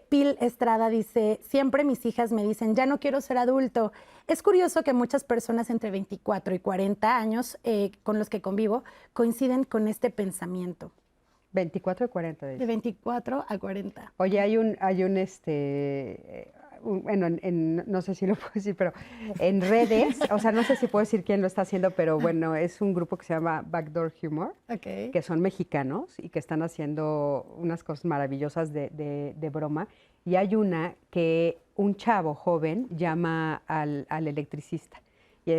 Speaker 3: Pil Estrada dice, siempre mis hijas me dicen, ya no quiero ser adulto. Es curioso que muchas personas entre 24 y 40 años con los que convivo coinciden con este pensamiento.
Speaker 2: 24 y 40.
Speaker 3: De 24 a 40.
Speaker 2: Oye, hay un bueno, no sé si lo puedo decir, pero en redes, o sea, no sé si puedo decir quién lo está haciendo, pero bueno, es un grupo que se llama Backdoor Humor, que son mexicanos y que están haciendo unas cosas maravillosas de broma. Y hay una que un chavo joven llama al electricista. Y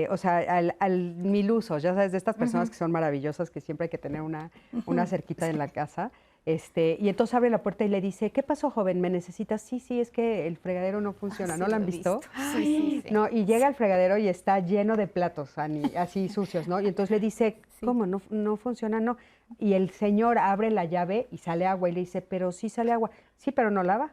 Speaker 2: o sea, al miluso, ya sabes, de estas personas que son maravillosas, que siempre hay que tener una cerquita en la casa. Y entonces abre la puerta y le dice, ¿qué pasó, joven? ¿Me necesitas? Sí, es que el fregadero no funciona. ¿No lo han visto?
Speaker 4: Sí.
Speaker 2: No, y llega al fregadero y está lleno de platos así sucios, ¿no? Y entonces le dice, ¿cómo? No funciona, no. Y el señor abre la llave y sale agua y le dice, pero sí sale agua. Sí, pero no lava.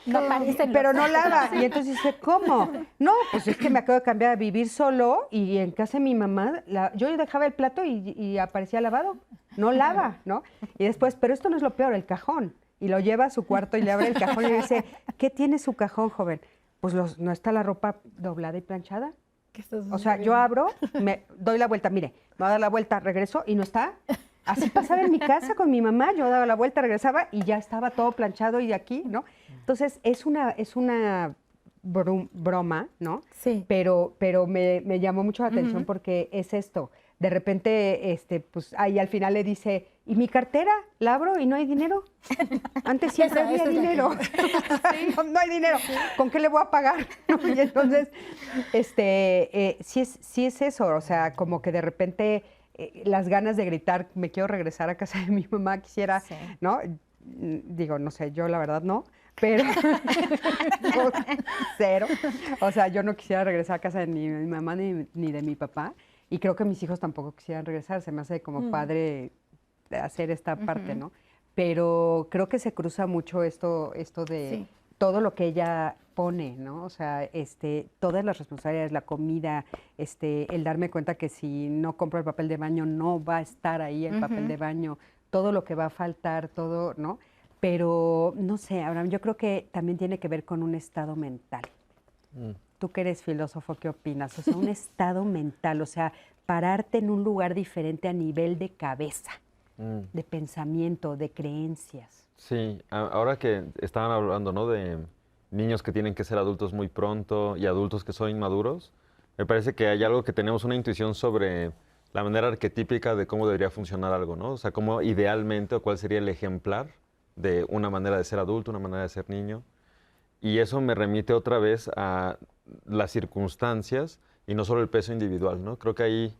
Speaker 2: No aparece, pero no lava. Y entonces dice, ¿cómo? No, pues es que me acabo de cambiar a vivir solo y en casa de mi mamá, yo dejaba el plato y aparecía lavado. No lava, ¿no? Y después, pero esto no es lo peor, el cajón. Y lo lleva a su cuarto y le abre el cajón y le dice, ¿qué tiene su cajón, joven? Pues no está la ropa doblada y planchada. O sea, yo abro, me doy la vuelta, mire, me voy a dar la vuelta, regreso y no está. Así pasaba en mi casa con mi mamá, yo daba la vuelta, regresaba y ya estaba todo planchado y aquí, ¿no? Entonces, es una broma, ¿no?
Speaker 3: Sí.
Speaker 2: Pero me llamó mucho la atención porque es esto. De repente, pues ahí al final le dice, ¿y mi cartera? ¿La abro y no hay dinero? Antes siempre había dinero. No hay dinero. ¿Con qué le voy a pagar? Y entonces, sí es eso. O sea, como que de repente las ganas de gritar, me quiero regresar a casa de mi mamá, quisiera, ¿no? Digo, no sé, yo la verdad no. Pero cero. O sea, yo no quisiera regresar a casa de ni mi mamá ni de mi papá. Y creo que mis hijos tampoco quisieran regresar. Se me hace como padre hacer esta parte, ¿no? Pero creo que se cruza mucho esto de todo lo que ella pone, ¿no? O sea, todas las responsabilidades, la comida, el darme cuenta que si no compro el papel de baño no va a estar ahí el papel de baño, todo lo que va a faltar, todo, ¿no? Pero, no sé, Abraham, yo creo que también tiene que ver con un estado mental. Tú que eres filósofo, ¿qué opinas? O sea, un estado mental, o sea, pararte en un lugar diferente a nivel de cabeza, de pensamiento, de creencias.
Speaker 6: Sí, ahora que estaban hablando, ¿no?, de niños que tienen que ser adultos muy pronto y adultos que son inmaduros, me parece que hay algo que tenemos una intuición sobre la manera arquetípica de cómo debería funcionar algo, ¿no? O sea, cómo idealmente o cuál sería el ejemplar de una manera de ser adulto, una manera de ser niño. Y eso me remite otra vez a las circunstancias y no solo el peso individual, ¿no? Creo que ahí,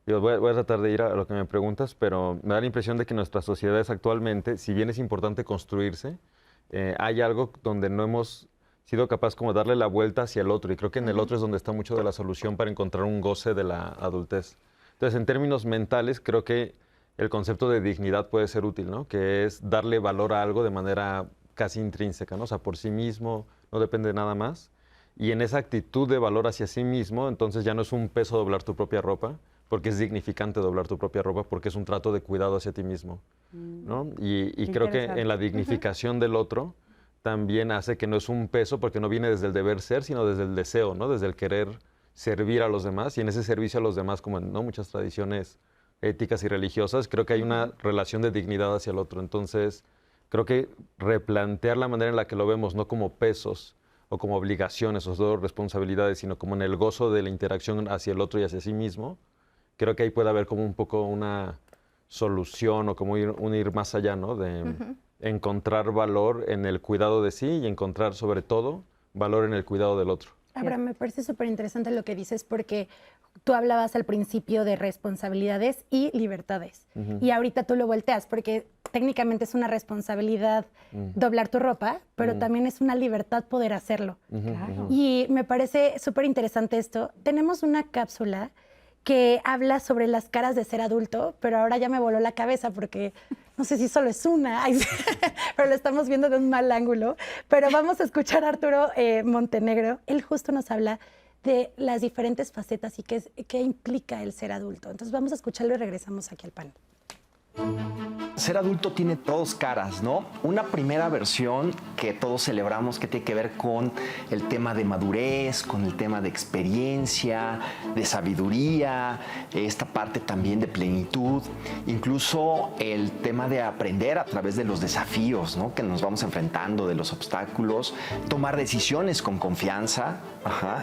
Speaker 6: digo, voy a tratar de ir a lo que me preguntas, pero me da la impresión de que nuestras sociedades actualmente, si bien es importante construirse, hay algo donde no hemos sido capaz como darle la vuelta hacia el otro, y creo que en el otro es donde está mucho de la solución para encontrar un goce de la adultez. Entonces, en términos mentales, creo que el concepto de dignidad puede ser útil, ¿no? Que es darle valor a algo de manera casi intrínseca, ¿no? O sea, por sí mismo, no depende de nada más. Y en esa actitud de valor hacia sí mismo, entonces ya no es un peso doblar tu propia ropa, porque es dignificante doblar tu propia ropa, porque es un trato de cuidado hacia ti mismo, ¿no? Y creo que en la dignificación del otro también hace que no es un peso, porque no viene desde el deber ser, sino desde el deseo, ¿no? Desde el querer servir a los demás, y en ese servicio a los demás, como en, ¿no?, muchas tradiciones éticas y religiosas, creo que hay una relación de dignidad hacia el otro. Entonces, creo que replantear la manera en la que lo vemos, no como pesos o como obligaciones o responsabilidades, sino como en el gozo de la interacción hacia el otro y hacia sí mismo, creo que ahí puede haber como un poco una solución o como ir más allá, ¿no? De encontrar valor en el cuidado de sí y encontrar sobre todo valor en el cuidado del otro.
Speaker 3: Abraham, me parece súper interesante lo que dices porque tú hablabas al principio de responsabilidades y libertades. Y ahorita tú lo volteas porque técnicamente es una responsabilidad doblar tu ropa, pero también es una libertad poder hacerlo. Y me parece súper interesante esto. Tenemos una cápsula que habla sobre las caras de ser adulto, pero ahora ya me voló la cabeza porque no sé si solo es una, pero lo estamos viendo de un mal ángulo. Pero vamos a escuchar a Arturo Montenegro. Él justo nos habla de las diferentes facetas y qué implica el ser adulto. Entonces vamos a escucharlo y regresamos aquí al panel.
Speaker 7: Ser adulto tiene dos caras, ¿no? Una primera versión que todos celebramos que tiene que ver con el tema de madurez, con el tema de experiencia, de sabiduría, esta parte también de plenitud, incluso el tema de aprender a través de los desafíos, ¿no? Que nos vamos enfrentando, de los obstáculos, tomar decisiones con confianza,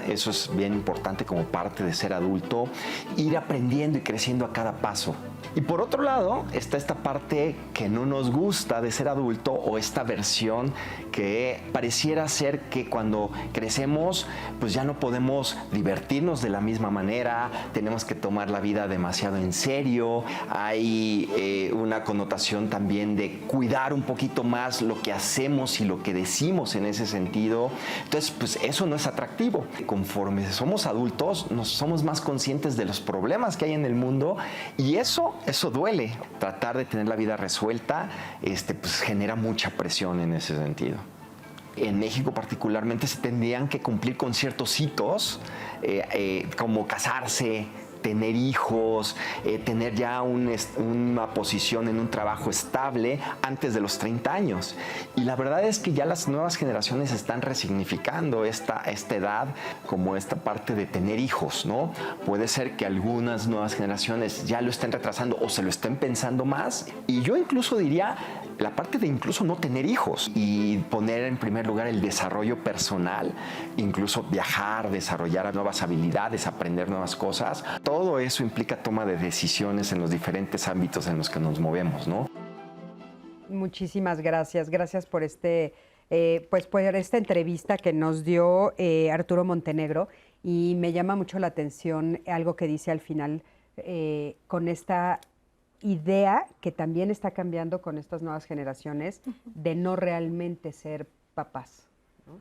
Speaker 7: eso es bien importante como parte de ser adulto, ir aprendiendo y creciendo a cada paso. Y por otro lado, está esta parte que no nos gusta de ser adulto o esta versión que pareciera ser que cuando crecemos pues ya no podemos divertirnos de la misma manera, tenemos que tomar la vida demasiado en serio, hay una connotación también de cuidar un poquito más lo que hacemos y lo que decimos en ese sentido. Entonces pues eso no es atractivo. Conforme somos adultos somos más conscientes de los problemas que hay en el mundo y eso duele. Tratar de tener la vida resuelta pues genera mucha presión en ese sentido. En México particularmente se tendrían que cumplir con ciertos hitos, como casarse, tener hijos, tener ya una posición en un trabajo estable antes de los 30 años. Y la verdad es que ya las nuevas generaciones están resignificando esta edad como esta parte de tener hijos, ¿no? Puede ser que algunas nuevas generaciones ya lo estén retrasando o se lo estén pensando más. Y yo incluso diría la parte de incluso no tener hijos y poner en primer lugar el desarrollo personal, incluso viajar, desarrollar nuevas habilidades, aprender nuevas cosas. Todo eso implica toma de decisiones en los diferentes ámbitos en los que nos movemos, ¿no?
Speaker 2: Muchísimas gracias. Gracias por por esta entrevista que nos dio Arturo Montenegro. Y me llama mucho la atención algo que dice al final con esta idea que también está cambiando con estas nuevas generaciones de no realmente ser papás, ¿no?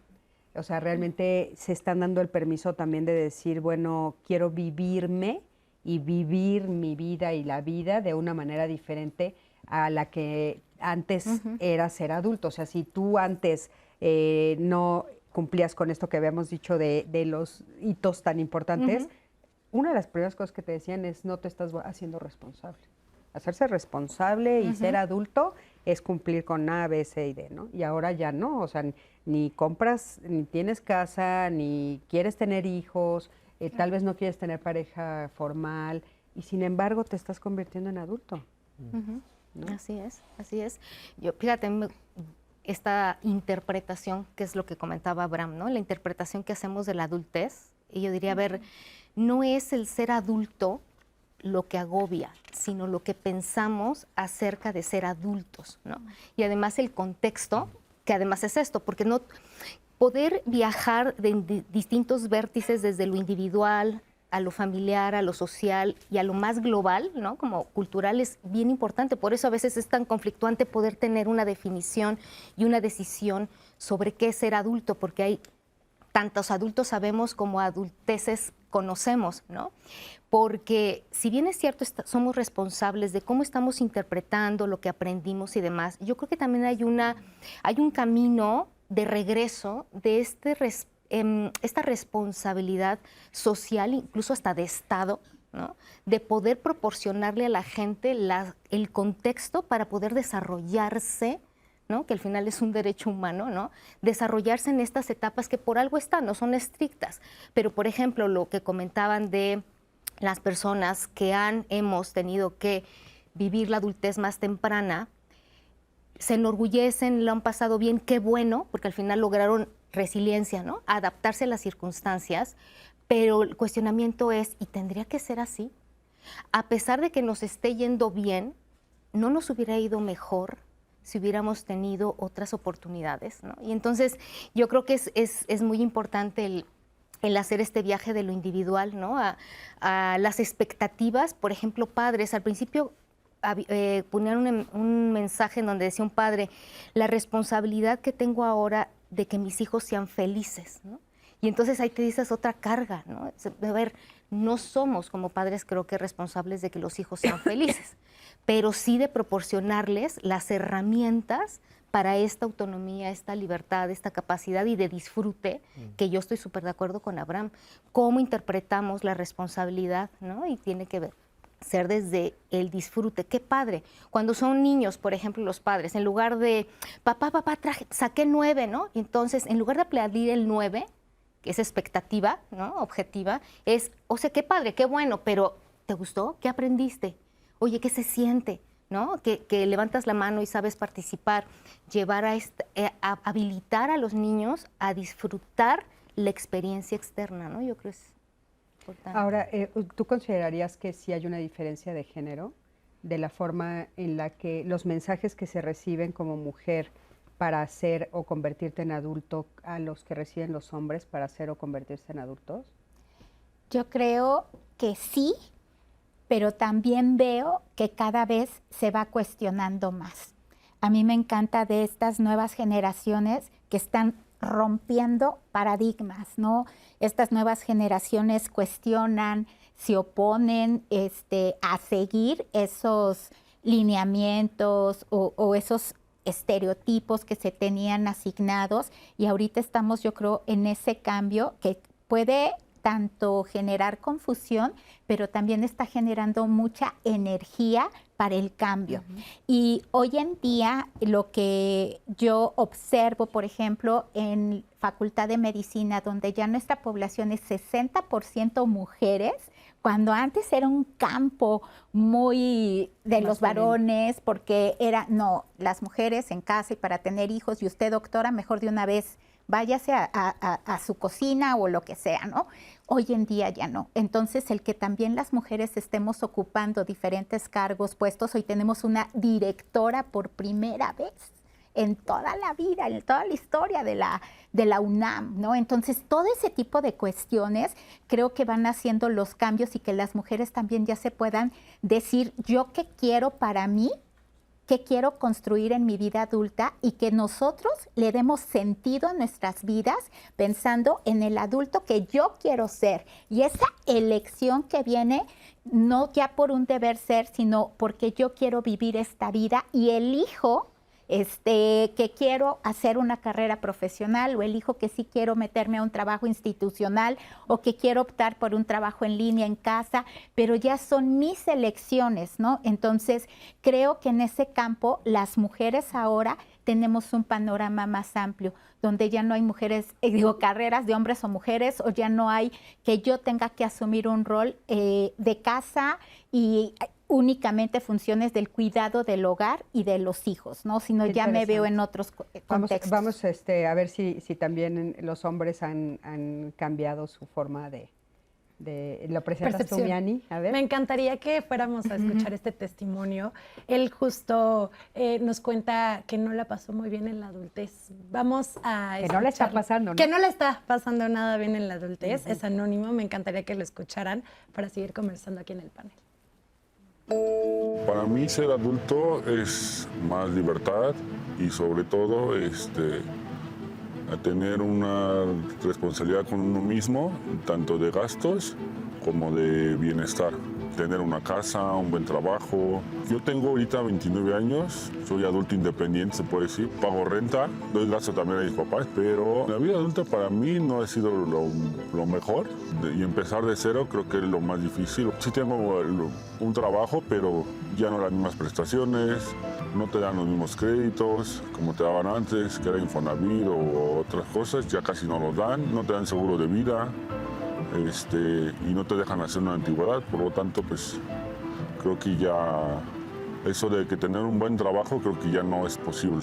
Speaker 2: O sea, realmente se están dando el permiso también de decir, bueno, quiero vivirme y vivir mi vida y la vida de una manera diferente a la que antes era ser adulto. O sea, si tú antes no cumplías con esto que habíamos dicho de los hitos tan importantes, una de las primeras cosas que te decían es no te estás haciendo responsable. Hacerse responsable y ser adulto es cumplir con A, B, C y D, ¿no? Y ahora ya no, o sea, ni compras, ni tienes casa, ni quieres tener hijos, tal vez no quieres tener pareja formal y sin embargo te estás convirtiendo en adulto. ¿No?
Speaker 4: Así es. Yo, fíjate, esta interpretación, que es lo que comentaba Abraham, ¿no? La interpretación que hacemos de la adultez, y yo diría, a ver, no es el ser adulto lo que agobia, sino lo que pensamos acerca de ser adultos, ¿no? Y además el contexto, que además es esto, porque no poder viajar de distintos vértices desde lo individual a lo familiar, a lo social y a lo más global, ¿no? Como cultural, es bien importante. Por eso a veces es tan conflictuante poder tener una definición y una decisión sobre qué es ser adulto, porque hay tantos adultos sabemos como adulteces conocemos, ¿no? Porque si bien es cierto, somos responsables de cómo estamos interpretando lo que aprendimos y demás, yo creo que también hay un camino de regreso de esta responsabilidad social, incluso hasta de Estado, ¿no? De poder proporcionarle a la gente el contexto para poder desarrollarse, ¿no? Que al final es un derecho humano, ¿no? Desarrollarse en estas etapas que por algo están, no son estrictas. Pero, por ejemplo, lo que comentaban de las personas que hemos tenido que vivir la adultez más temprana, se enorgullecen, lo han pasado bien, qué bueno, porque al final lograron resiliencia, ¿no? Adaptarse a las circunstancias, pero el cuestionamiento es, ¿y tendría que ser así? A pesar de que nos esté yendo bien, ¿no nos hubiera ido mejor si hubiéramos tenido otras oportunidades, ¿no? Y entonces yo creo que es muy importante el hacer este viaje de lo individual, ¿no? A las expectativas, por ejemplo, padres. Al principio ponían un mensaje en donde decía un padre, la responsabilidad que tengo ahora de que mis hijos sean felices, ¿no? Y entonces ahí te dices otra carga, ¿no? A ver, no somos como padres creo que responsables de que los hijos sean felices, pero sí de proporcionarles las herramientas para esta autonomía, esta libertad, esta capacidad y de disfrute, que yo estoy súper de acuerdo con Abraham. Cómo interpretamos la responsabilidad, ¿no? Y tiene que ser desde el disfrute. ¡Qué padre! Cuando son niños, por ejemplo, los padres, en lugar de, papá, saqué 9, ¿no? Y entonces, en lugar de aplaudir el 9, que es expectativa, ¿no? Objetiva, es, o sea, qué padre, qué bueno, pero ¿te gustó? ¿Qué aprendiste? Oye, ¿qué se siente? ¿No? Que levantas la mano y sabes participar, llevar a habilitar a los niños a disfrutar la experiencia externa, ¿no? Yo creo que es importante.
Speaker 2: Ahora, ¿tú considerarías que sí hay una diferencia de género, de la forma en la que los mensajes que se reciben como mujer para hacer o convertirte en adulto a los que reciben los hombres para hacer o convertirse en adultos?
Speaker 5: Yo creo que sí, pero también veo que cada vez se va cuestionando más. A mí me encanta de estas nuevas generaciones que están rompiendo paradigmas, ¿no? Estas nuevas generaciones cuestionan, se oponen a seguir esos lineamientos o esos estereotipos que se tenían asignados, y ahorita estamos, yo creo, en ese cambio que puede tanto generar confusión, pero también está generando mucha energía para el cambio. Y hoy en día lo que yo observo, por ejemplo, en Facultad de Medicina, donde ya nuestra población es 60% mujeres, cuando antes era un campo muy de los varones, porque no, las mujeres en casa y para tener hijos, y usted, doctora, mejor de una vez váyase a su cocina o lo que sea, ¿no? Hoy en día ya no. Entonces, el que también las mujeres estemos ocupando diferentes cargos, puestos, hoy tenemos una directora por primera vez en toda la vida, en toda la historia de la UNAM, ¿no? Entonces, todo ese tipo de cuestiones creo que van haciendo los cambios y que las mujeres también ya se puedan decir, yo qué quiero para mí, qué quiero construir en mi vida adulta, y que nosotros le demos sentido a nuestras vidas pensando en el adulto que yo quiero ser. Y esa elección que viene no ya por un deber ser, sino porque yo quiero vivir esta vida y elijo que quiero hacer una carrera profesional, o elijo que sí quiero meterme a un trabajo institucional, o que quiero optar por un trabajo en línea en casa, pero ya son mis elecciones, ¿no? Entonces, creo que en ese campo las mujeres ahora tenemos un panorama más amplio, donde ya no hay mujeres, carreras de hombres o mujeres, o ya no hay que yo tenga que asumir un rol de casa y únicamente funciones del cuidado del hogar y de los hijos, ¿no? Sino ya me veo en otros contextos.
Speaker 2: Vamos a ver si también los hombres han cambiado su forma de ¿lo presentas tú, Miani? A ver.
Speaker 3: Me encantaría que fuéramos a escuchar este testimonio. Él justo nos cuenta que no la pasó muy bien en la adultez. Vamos a
Speaker 2: que no le está pasando, ¿no?
Speaker 3: Que no le está pasando nada bien en la adultez. Es anónimo. Me encantaría que lo escucharan para seguir conversando aquí en el panel.
Speaker 8: Para mí ser adulto es más libertad y sobre todo a tener una responsabilidad con uno mismo, tanto de gastos como de bienestar. Tener una casa, un buen trabajo. Yo tengo ahorita 29 años, soy adulto independiente, se puede decir. Pago renta, doy gasto también a mis papás, pero la vida adulta para mí no ha sido lo mejor. Y empezar de cero creo que es lo más difícil. Sí tengo un trabajo, pero ya no las mismas prestaciones, no te dan los mismos créditos como te daban antes, que era Infonavit o otras cosas, ya casi no los dan, no te dan seguro de vida. Y no te dejan hacer una antigüedad, por lo tanto, pues creo que ya eso de que tener un buen trabajo creo que ya no es posible.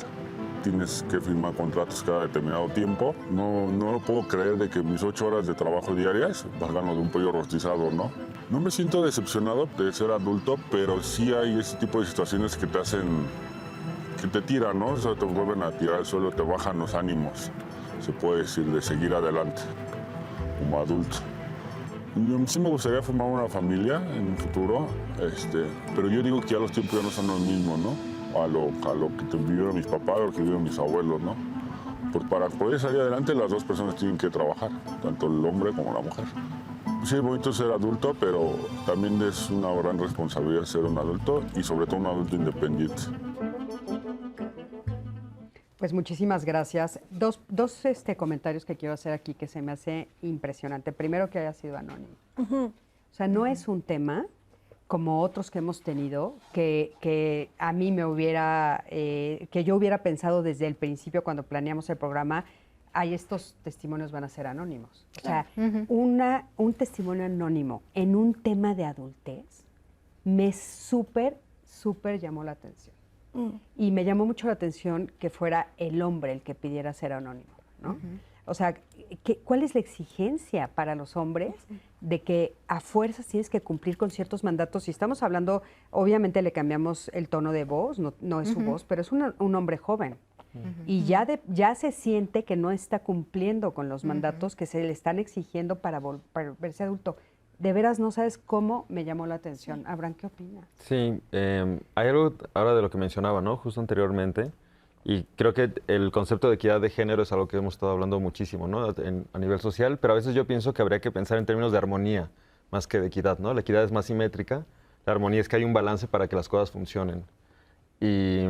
Speaker 8: Tienes que firmar contratos cada determinado tiempo. No lo puedo creer de que mis 8 horas de trabajo diarias valgan lo de un pollo rostizado, ¿no? No me siento decepcionado de ser adulto, pero sí hay ese tipo de situaciones que te hacen, que te tiran, ¿no? O sea, te vuelven a tirar al suelo, te bajan los ánimos, se puede decir, de seguir adelante como adulto. Yo sí me gustaría formar una familia en un futuro, pero yo digo que ya los tiempos ya no son los mismos, ¿no? A lo que vivieron mis papás, a lo que vivieron mis abuelos, ¿no? para poder salir adelante las dos personas tienen que trabajar, tanto el hombre como la mujer. Sí, es bonito ser adulto, pero también es una gran responsabilidad ser un adulto y sobre todo un adulto independiente.
Speaker 2: Pues muchísimas gracias. Dos comentarios que quiero hacer aquí que se me hace impresionante. Primero, que haya sido anónimo. O sea, no es un tema como otros que hemos tenido que a mí me hubiera, que yo hubiera pensado desde el principio cuando planeamos el programa, estos testimonios van a ser anónimos. O sea, un testimonio anónimo en un tema de adultez me súper llamó la atención. Y me llamó mucho la atención que fuera el hombre el que pidiera ser anónimo, ¿no? O sea, ¿cuál es la exigencia para los hombres de que a fuerzas tienes que cumplir con ciertos mandatos? Si estamos hablando, obviamente le cambiamos el tono de voz, no es su voz, pero es un hombre joven. Y ya se siente que no está cumpliendo con los mandatos que se le están exigiendo para verse adulto. De veras no sabes cómo me llamó la atención. Abraham, ¿qué opinas?
Speaker 6: Sí, hay algo ahora de lo que mencionaba, ¿no? Justo anteriormente, y creo que el concepto de equidad de género es algo que hemos estado hablando muchísimo, ¿no? A nivel social, pero a veces yo pienso que habría que pensar en términos de armonía más que de equidad, ¿no? La equidad es más simétrica, la armonía es que hay un balance para que las cosas funcionen. Y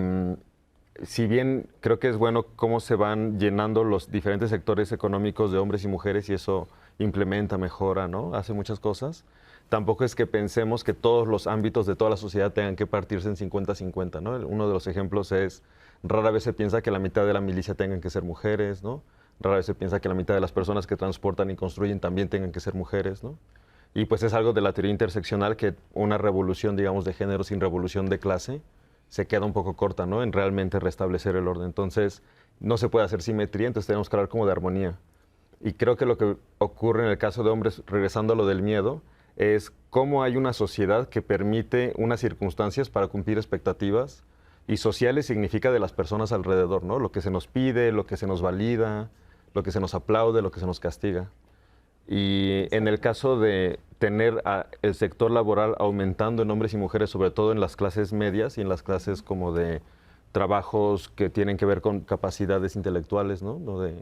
Speaker 6: si bien creo que es bueno cómo se van llenando los diferentes sectores económicos de hombres y mujeres y eso implementa, mejora, ¿no? Hace muchas cosas. Tampoco es que pensemos que todos los ámbitos de toda la sociedad tengan que partirse en 50-50, ¿no? Uno de los ejemplos es, rara vez se piensa que la mitad de la milicia tengan que ser mujeres, ¿no? Rara vez se piensa que la mitad de las personas que transportan y construyen también tengan que ser mujeres, ¿no? Y pues es algo de la teoría interseccional que una revolución, digamos, de género sin revolución de clase se queda un poco corta, ¿no? En realmente restablecer el orden. Entonces, no se puede hacer simetría, entonces tenemos que hablar como de armonía. Y creo que lo que ocurre en el caso de hombres, regresando a lo del miedo, es cómo hay una sociedad que permite unas circunstancias para cumplir expectativas, y sociales significa de las personas alrededor, ¿no? Lo que se nos pide, lo que se nos valida, lo que se nos aplaude, lo que se nos castiga. Y en el caso de tener el sector laboral aumentando en hombres y mujeres, sobre todo en las clases medias y en las clases como de trabajos que tienen que ver con capacidades intelectuales, ¿no? No de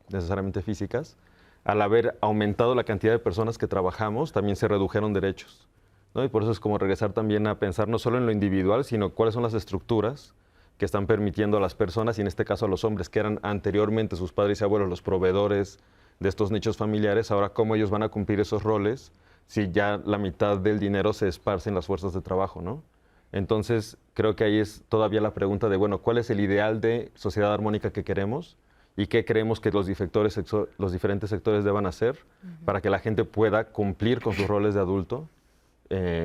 Speaker 6: necesariamente físicas, al haber aumentado la cantidad de personas que trabajamos, también se redujeron derechos, ¿no? Y por eso es como regresar también a pensar no solo en lo individual, sino cuáles son las estructuras que están permitiendo a las personas, y en este caso a los hombres, que eran anteriormente sus padres y abuelos los proveedores de estos nichos familiares, ahora cómo ellos van a cumplir esos roles si ya la mitad del dinero se esparce en las fuerzas de trabajo, ¿no? Entonces, creo que ahí es todavía la pregunta de, bueno, ¿cuál es el ideal de sociedad armónica que queremos? ¿Y qué creemos que los diferentes sectores deban hacer para que la gente pueda cumplir con sus roles de adulto?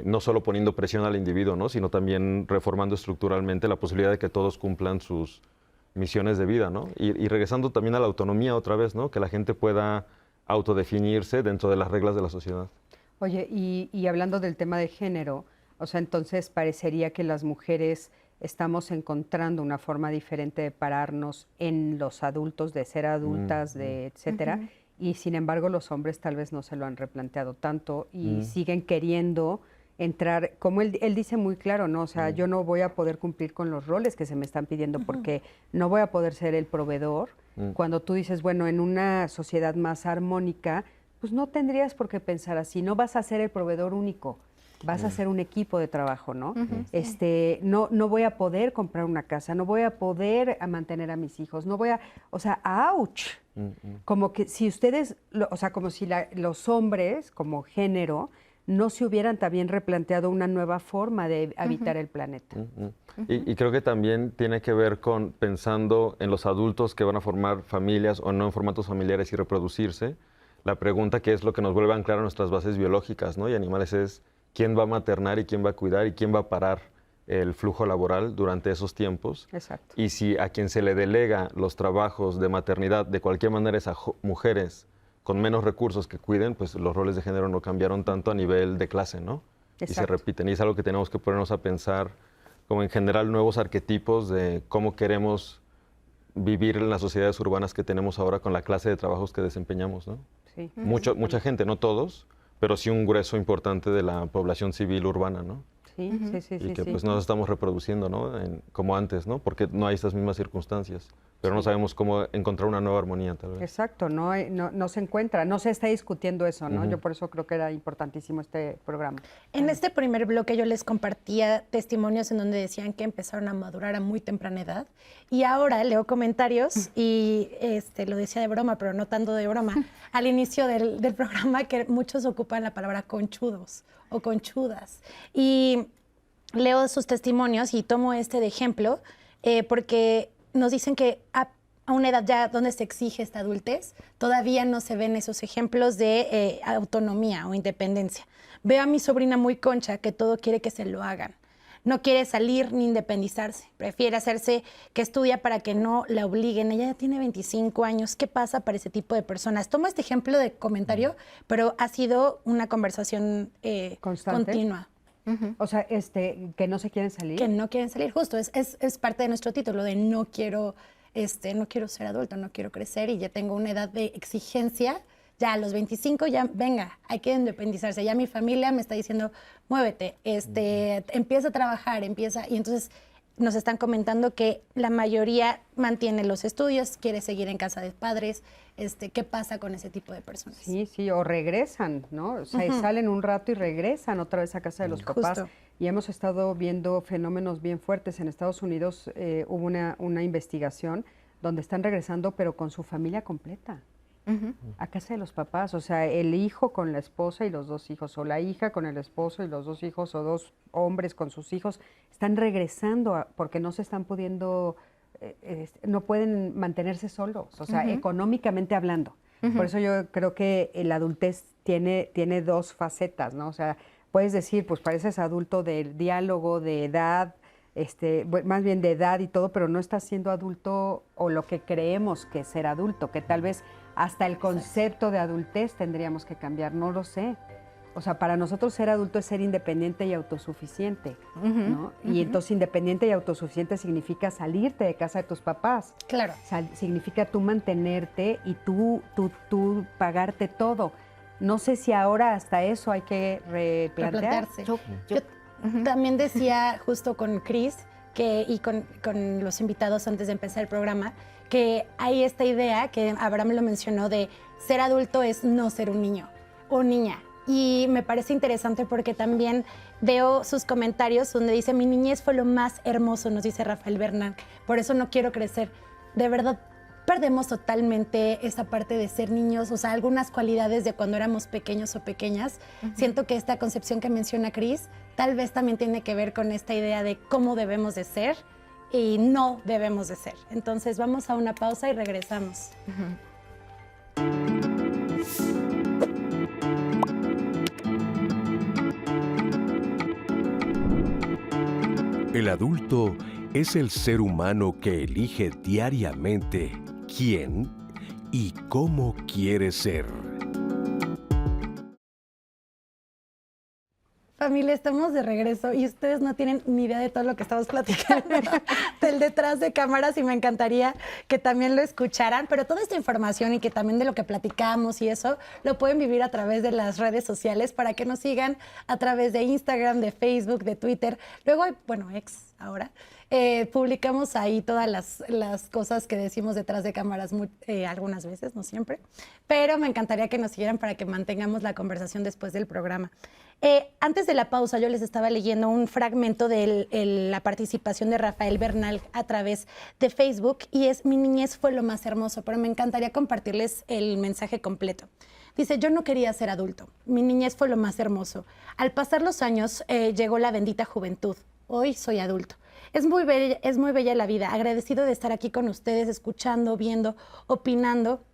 Speaker 6: No solo poniendo presión al individuo, ¿no? Sino también reformando estructuralmente la posibilidad de que todos cumplan sus misiones de vida, ¿no? Y regresando también a la autonomía otra vez, ¿no? Que la gente pueda autodefinirse dentro de las reglas de la sociedad.
Speaker 2: Oye, y hablando del tema de género, o sea, entonces parecería que las mujeres estamos encontrando una forma diferente de pararnos en los adultos, de ser adultas, de etcétera, y sin embargo los hombres tal vez no se lo han replanteado tanto y siguen queriendo entrar, como él dice muy claro, ¿no? O sea, yo no voy a poder cumplir con los roles que se me están pidiendo porque no voy a poder ser el proveedor. Cuando tú dices, bueno, en una sociedad más armónica, pues no tendrías por qué pensar así, no vas a ser el proveedor único, vas a ser un equipo de trabajo, ¿no? No voy a poder comprar una casa, no voy a poder mantener a mis hijos, no voy a, o sea, ¡ouch! Como que si ustedes, o sea, como si los hombres, como género, no se hubieran también replanteado una nueva forma de habitar el planeta.
Speaker 6: Y creo que también tiene que ver con pensando en los adultos que van a formar familias o no en formatos familiares y reproducirse. La pregunta que es lo que nos vuelve a anclar a nuestras bases biológicas, ¿no? Y animales es quién va a maternar y quién va a cuidar y quién va a parar el flujo laboral durante esos tiempos.
Speaker 2: Exacto.
Speaker 6: Y si a quien se le delega los trabajos de maternidad de cualquier manera es a mujeres con menos recursos que cuiden, pues los roles de género no cambiaron tanto a nivel de clase, ¿no?
Speaker 2: Exacto.
Speaker 6: Y se repiten. Y es algo que tenemos que ponernos a pensar como en general nuevos arquetipos de cómo queremos vivir en las sociedades urbanas que tenemos ahora con la clase de trabajos que desempeñamos, ¿no?
Speaker 2: Sí.
Speaker 6: Mucha gente, no todos, pero sí un grueso importante de la población civil urbana, ¿no?
Speaker 2: Sí, sí, sí,
Speaker 6: Y
Speaker 2: sí,
Speaker 6: que
Speaker 2: sí.
Speaker 6: pues no nos estamos reproduciendo, ¿no? Como antes, ¿no? Porque no hay estas mismas circunstancias. Pero no sabemos cómo encontrar una nueva armonía, tal vez.
Speaker 2: Exacto, no se encuentra, no se está discutiendo eso, ¿no?
Speaker 6: Ujú.
Speaker 2: Yo por eso creo que era importantísimo este programa.
Speaker 3: En este primer bloque yo les compartía testimonios en donde decían que empezaron a madurar a muy temprana edad y ahora leo comentarios y lo decía de broma, pero no tanto de broma, al inicio del programa que muchos ocupan la palabra conchudos o conchudas y leo sus testimonios y tomo este de ejemplo porque nos dicen que a una edad ya donde se exige esta adultez, todavía no se ven esos ejemplos de autonomía o independencia. Veo a mi sobrina muy concha que todo quiere que se lo hagan. No quiere salir ni independizarse. Prefiere hacerse que estudia para que no la obliguen. Ella ya tiene 25 años. ¿Qué pasa para ese tipo de personas? Tomo este ejemplo de comentario, pero ha sido una conversación
Speaker 2: ¿Constante?
Speaker 3: continua.
Speaker 2: O sea, que no se quieren salir.
Speaker 3: Que no quieren salir, justo. Es parte de nuestro título de no quiero ser adulto, no quiero crecer y ya tengo una edad de exigencia. Ya a los 25, ya venga, hay que independizarse. Ya mi familia me está diciendo, muévete, empieza a trabajar, empieza. Y entonces nos están comentando que la mayoría mantiene los estudios, quiere seguir en casa de padres. ¿Qué pasa con ese tipo de personas?
Speaker 2: Sí, sí, o regresan, ¿no? O sea, salen un rato y regresan otra vez a casa de los papás.
Speaker 3: Justo.
Speaker 2: Y hemos estado viendo fenómenos bien fuertes. En Estados Unidos hubo una investigación donde están regresando, pero con su familia completa. A casa de los papás, o sea, el hijo con la esposa y los 2 hijos, o la hija con el esposo y los 2 hijos, o 2 hombres con sus hijos, están regresando porque no se están pudiendo, no pueden mantenerse solos, o sea, económicamente hablando. Por eso yo creo que la adultez tiene 2 facetas, ¿no? O sea, puedes decir, pues pareces adulto del diálogo, de edad, más bien de edad y todo, pero no estás siendo adulto o lo que creemos que es ser adulto, que tal vez hasta el concepto de adultez tendríamos que cambiar, no lo sé. O sea, para nosotros ser adulto es ser independiente y autosuficiente, ¿no? Y entonces independiente y autosuficiente significa salirte de casa de tus papás.
Speaker 3: Claro.
Speaker 2: Significa tú mantenerte y tú pagarte todo. No sé si ahora hasta eso hay que replantearse.
Speaker 3: Yo también decía justo con Cris y con los invitados antes de empezar el programa, que hay esta idea que Abraham lo mencionó de ser adulto es no ser un niño o niña. Y me parece interesante porque también veo sus comentarios donde dice, mi niñez fue lo más hermoso, nos dice Rafael Bernal, por eso no quiero crecer. De verdad, perdemos totalmente esa parte de ser niños, o sea, algunas cualidades de cuando éramos pequeños o pequeñas. Siento que esta concepción que menciona Cris tal vez también tiene que ver con esta idea de cómo debemos de ser y no debemos de ser. Entonces vamos a una pausa y regresamos.
Speaker 1: El adulto es el ser humano que elige diariamente quién y cómo quiere ser.
Speaker 3: Familia, estamos de regreso y ustedes no tienen ni idea de todo lo que estamos platicando del detrás de cámaras y me encantaría que también lo escucharan, pero toda esta información y que también de lo que platicamos y eso lo pueden vivir a través de las redes sociales para que nos sigan a través de Instagram, de Facebook, de Twitter. Luego, X ahora, publicamos ahí todas las cosas que decimos detrás de cámaras algunas veces, no siempre, pero me encantaría que nos siguieran para que mantengamos la conversación después del programa. Antes de la pausa yo les estaba leyendo un fragmento de la participación de Rafael Bernal a través de Facebook y es mi niñez fue lo más hermoso, pero me encantaría compartirles el mensaje completo. Dice, yo no quería ser adulto, mi niñez fue lo más hermoso. Al pasar los años llegó la bendita juventud, hoy soy adulto. Es muy bella la vida, agradecido de estar aquí con ustedes, escuchando, viendo, opinando,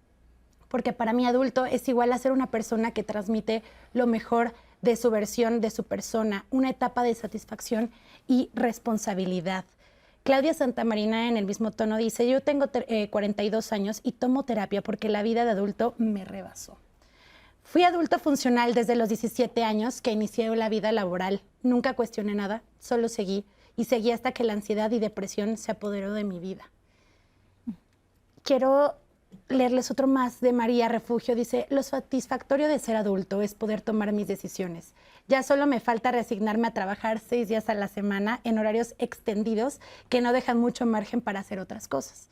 Speaker 3: porque para mí adulto es igual a ser una persona que transmite lo mejor de su versión, de su persona, una etapa de satisfacción y responsabilidad. Claudia Santamarina en el mismo tono dice, yo tengo 42 años y tomo terapia porque la vida de adulto me rebasó. Fui adulto funcional desde los 17 años que inicié la vida laboral. Nunca cuestioné nada, solo seguí y seguí hasta que la ansiedad y depresión se apoderó de mi vida. Quiero leerles otro más de María Refugio. Dice, lo satisfactorio de ser adulto es poder tomar mis decisiones. Ya solo me falta resignarme a trabajar 6 días a la semana en horarios extendidos que no dejan mucho margen para hacer otras cosas.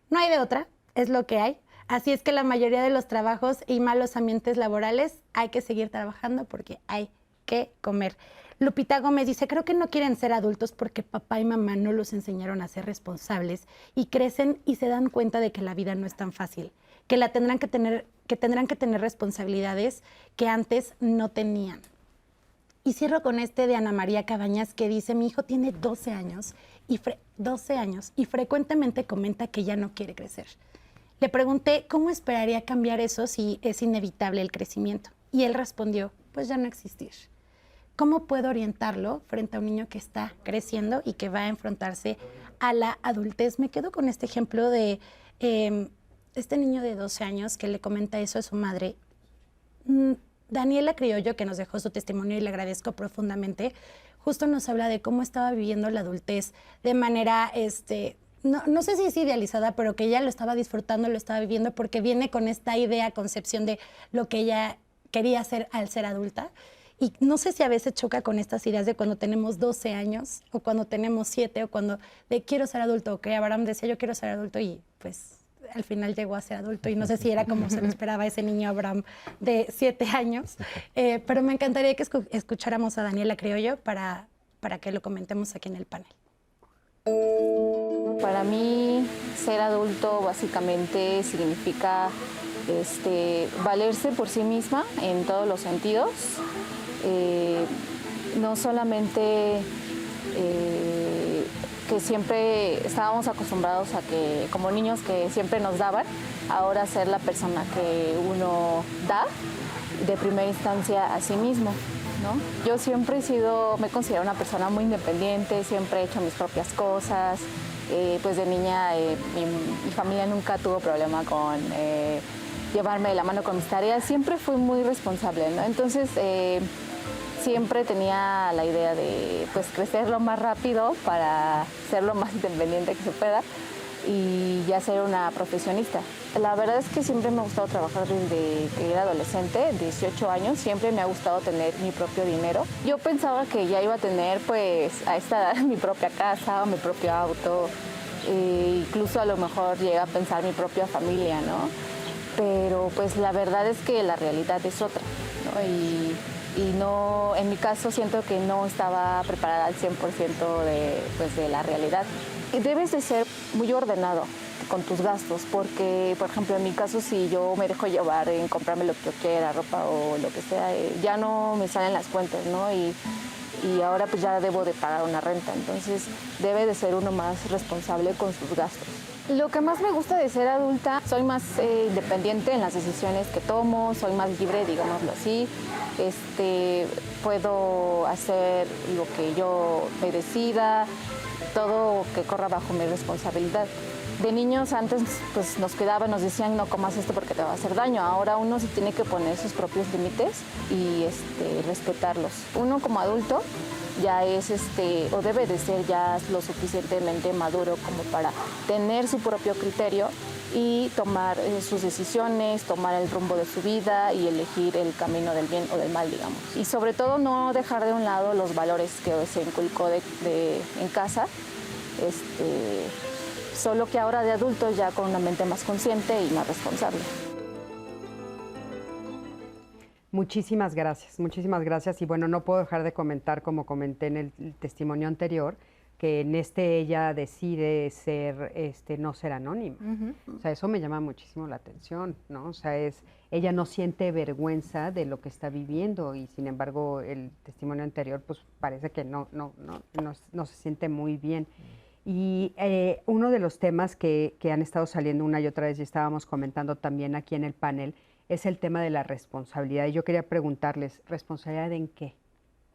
Speaker 3: No hay de otra, es lo que hay. Así es que la mayoría de los trabajos y malos ambientes laborales hay que seguir trabajando porque hay que comer. Lupita Gómez dice, creo que no quieren ser adultos porque papá y mamá no los enseñaron a ser responsables y crecen y se dan cuenta de que la vida no es tan fácil, que tendrán que tener responsabilidades que antes no tenían. Y cierro con este de Ana María Cabañas que dice, mi hijo tiene 12 años y frecuentemente comenta que ya no quiere crecer. Le pregunté cómo esperaría cambiar eso si es inevitable el crecimiento. Y él respondió, pues ya no existir. ¿Cómo puedo orientarlo frente a un niño que está creciendo y que va a enfrentarse a la adultez? Me quedo con este ejemplo de este niño de 12 años que le comenta eso a su madre. Daniela Criollo, que nos dejó su testimonio y le agradezco profundamente, justo nos habla de cómo estaba viviendo la adultez de manera... No sé si es idealizada, pero que ella lo estaba disfrutando, lo estaba viviendo, porque viene con esta idea, concepción de lo que ella quería hacer al ser adulta. Y no sé si a veces choca con estas ideas de cuando tenemos 12 años, o cuando tenemos 7, o cuando de quiero ser adulto, o que Abraham decía yo quiero ser adulto, y pues al final llegó a ser adulto, y no sé si era como se lo esperaba ese niño Abraham de 7 años. Pero me encantaría que escucháramos a Daniela Criollo para que lo comentemos aquí en el panel.
Speaker 9: Para mí, ser adulto básicamente significa valerse por sí misma en todos los sentidos. No solamente que siempre estábamos acostumbrados a que, como niños, que siempre nos daban, ahora ser la persona que uno da de primera instancia a sí mismo, ¿no? Yo siempre me he considerado una persona muy independiente, siempre he hecho mis propias cosas. Pues de niña mi familia nunca tuvo problema con llevarme de la mano con mis tareas, siempre fui muy responsable, ¿no? Entonces siempre tenía la idea de pues crecer lo más rápido para ser lo más independiente que se pueda y ya ser una profesionista. La verdad es que siempre me ha gustado trabajar desde que era adolescente, 18 años, siempre me ha gustado tener mi propio dinero. Yo pensaba que ya iba a tener pues a esta edad mi propia casa, mi propio auto, incluso a lo mejor llega a pensar mi propia familia, ¿no? Pero pues la verdad es que la realidad es otra, ¿no? Y no, en mi caso siento que no estaba preparada al 100% de la realidad. Y debes de ser muy ordenado con tus gastos, porque, por ejemplo, en mi caso, si yo me dejo llevar en comprarme lo que yo quiera, ropa o lo que sea, ya no me salen las cuentas, ¿no? Y ahora pues ya debo de pagar una renta, entonces debe de ser uno más responsable con sus gastos. Lo que más me gusta de ser adulta, soy más independiente en las decisiones que tomo, soy más libre, digámoslo así. Puedo hacer lo que yo me decida, todo que corra bajo mi responsabilidad. De niños antes pues nos cuidaban, nos decían no comas esto porque te va a hacer daño. Ahora uno sí tiene que poner sus propios límites y respetarlos. Uno como adulto ya es o debe de ser ya lo suficientemente maduro como para tener su propio criterio y tomar sus decisiones, tomar el rumbo de su vida y elegir el camino del bien o del mal, digamos. Y sobre todo no dejar de un lado los valores que se inculcó en casa, solo que ahora de adultos ya con una mente más consciente y más responsable.
Speaker 2: Muchísimas gracias. Y bueno, no puedo dejar de comentar, como comenté en el testimonio anterior, que en ella decide no ser anónima. O sea, eso me llama muchísimo la atención, ¿no? O sea, ella no siente vergüenza de lo que está viviendo y sin embargo el testimonio anterior pues parece que no se siente muy bien. Y uno de los temas que han estado saliendo una y otra vez y estábamos comentando también aquí en el panel es el tema de la responsabilidad. Y yo quería preguntarles, ¿responsabilidad en qué?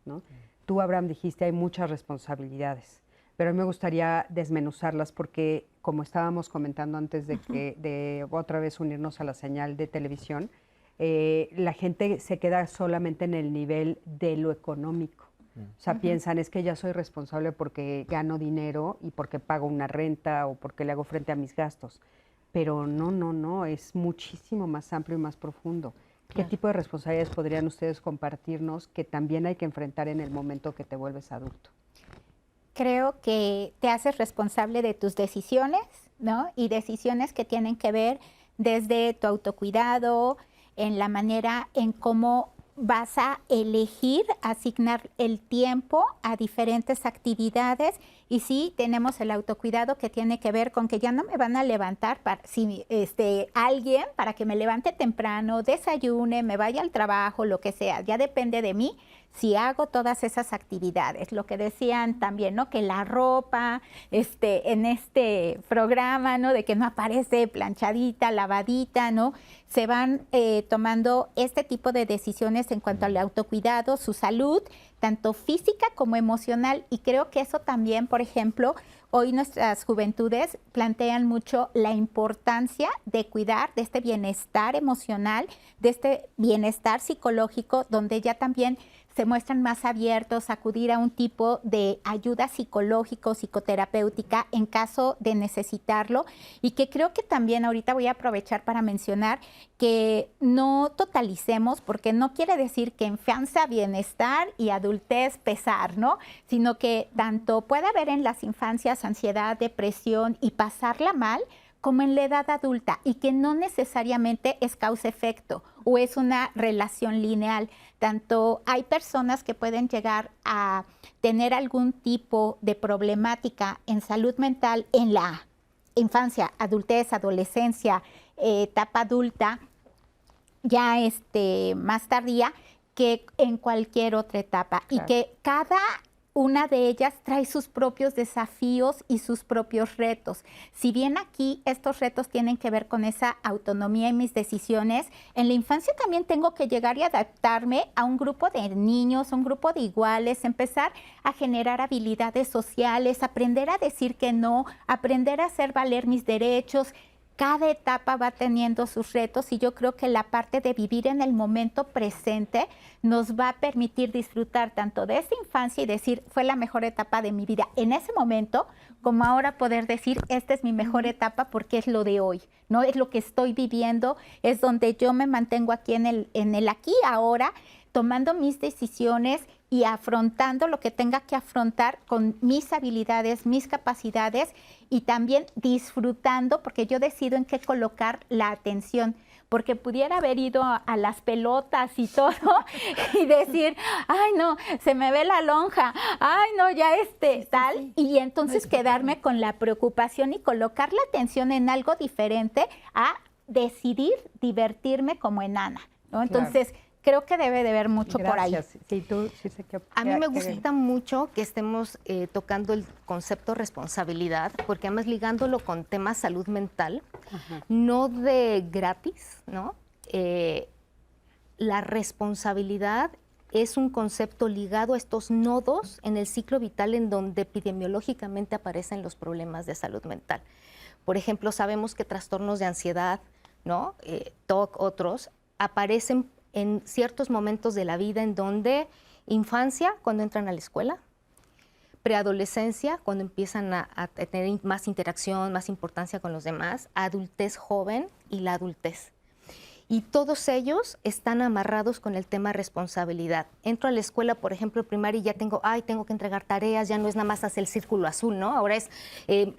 Speaker 2: ¿No? Tú, Abraham, dijiste hay muchas responsabilidades, pero a mí me gustaría desmenuzarlas porque, como estábamos comentando antes de otra vez unirnos a la señal de televisión, la gente se queda solamente en el nivel de lo económico. O sea, piensan, es que ya soy responsable porque gano dinero y porque pago una renta o porque le hago frente a mis gastos. Pero no, es muchísimo más amplio y más profundo. ¿Qué tipo de responsabilidades podrían ustedes compartirnos que también hay que enfrentar en el momento que te vuelves adulto?
Speaker 5: Creo que te haces responsable de tus decisiones, ¿no? Y decisiones que tienen que ver desde tu autocuidado, en la manera en cómo vas a elegir asignar el tiempo a diferentes actividades. Y sí, tenemos el autocuidado que tiene que ver con que ya no me van a levantar alguien para que me levante temprano, desayune, me vaya al trabajo, lo que sea. Ya depende de mí si hago todas esas actividades. Lo que decían también, ¿no? Que la ropa, en este programa, ¿no? De que no aparece planchadita, lavadita, ¿no? Se van tomando este tipo de decisiones en cuanto al autocuidado, su salud, tanto física como emocional. Y creo que eso también, por ejemplo, hoy nuestras juventudes plantean mucho la importancia de cuidar de este bienestar emocional, de este bienestar psicológico, donde ya también se muestran más abiertos a acudir a un tipo de ayuda psicológico, psicoterapéutica en caso de necesitarlo, y que creo que también ahorita voy a aprovechar para mencionar que no totalicemos, porque no quiere decir que infancia bienestar y adultez pesar, ¿no? Sino que tanto puede haber en las infancias ansiedad, depresión y pasarla mal, como en la edad adulta, y que no necesariamente es causa-efecto o es una relación lineal. Tanto hay personas que pueden llegar a tener algún tipo de problemática en salud mental en la infancia, adultez, adolescencia, etapa adulta, ya más tardía, que en cualquier otra etapa. Claro. Y que cada una de ellas trae sus propios desafíos y sus propios retos. Si bien aquí estos retos tienen que ver con esa autonomía en mis decisiones, en la infancia también tengo que llegar y adaptarme a un grupo de niños, un grupo de iguales, empezar a generar habilidades sociales, aprender a decir que no, aprender a hacer valer mis derechos. Cada etapa va teniendo sus retos, y yo creo que la parte de vivir en el momento presente nos va a permitir disfrutar tanto de esa infancia y decir, fue la mejor etapa de mi vida en ese momento, como ahora poder decir, esta es mi mejor etapa porque es lo de hoy, ¿no? Es lo que estoy viviendo, es donde yo me mantengo aquí en el aquí, ahora, tomando mis decisiones y afrontando lo que tenga que afrontar con mis habilidades, mis capacidades, y también disfrutando, porque yo decido en qué colocar la atención, porque pudiera haber ido a las pelotas y todo y decir, ay no, se me ve la lonja, ay no, ya tal, sí. Y entonces quedarme con la preocupación y colocar la atención en algo diferente a decidir divertirme como enana, ¿no? Entonces, claro, creo que debe de haber mucho. Gracias. Por ahí.
Speaker 2: Sí, tú, sí sé que,
Speaker 4: a mí me gusta mucho que estemos tocando el concepto responsabilidad, porque además ligándolo con temas salud mental, no de gratis, ¿no? La responsabilidad es un concepto ligado a estos nodos en el ciclo vital en donde epidemiológicamente aparecen los problemas de salud mental. Por ejemplo, sabemos que trastornos de ansiedad, ¿no? TOC, otros, aparecen en ciertos momentos de la vida en donde infancia, cuando entran a la escuela, preadolescencia, cuando empiezan a tener más interacción, más importancia con los demás, adultez joven y la adultez. Y todos ellos están amarrados con el tema responsabilidad. Entro a la escuela, por ejemplo, primaria, y ya tengo que entregar tareas, ya no es nada más hacer el círculo azul, ¿no? Ahora es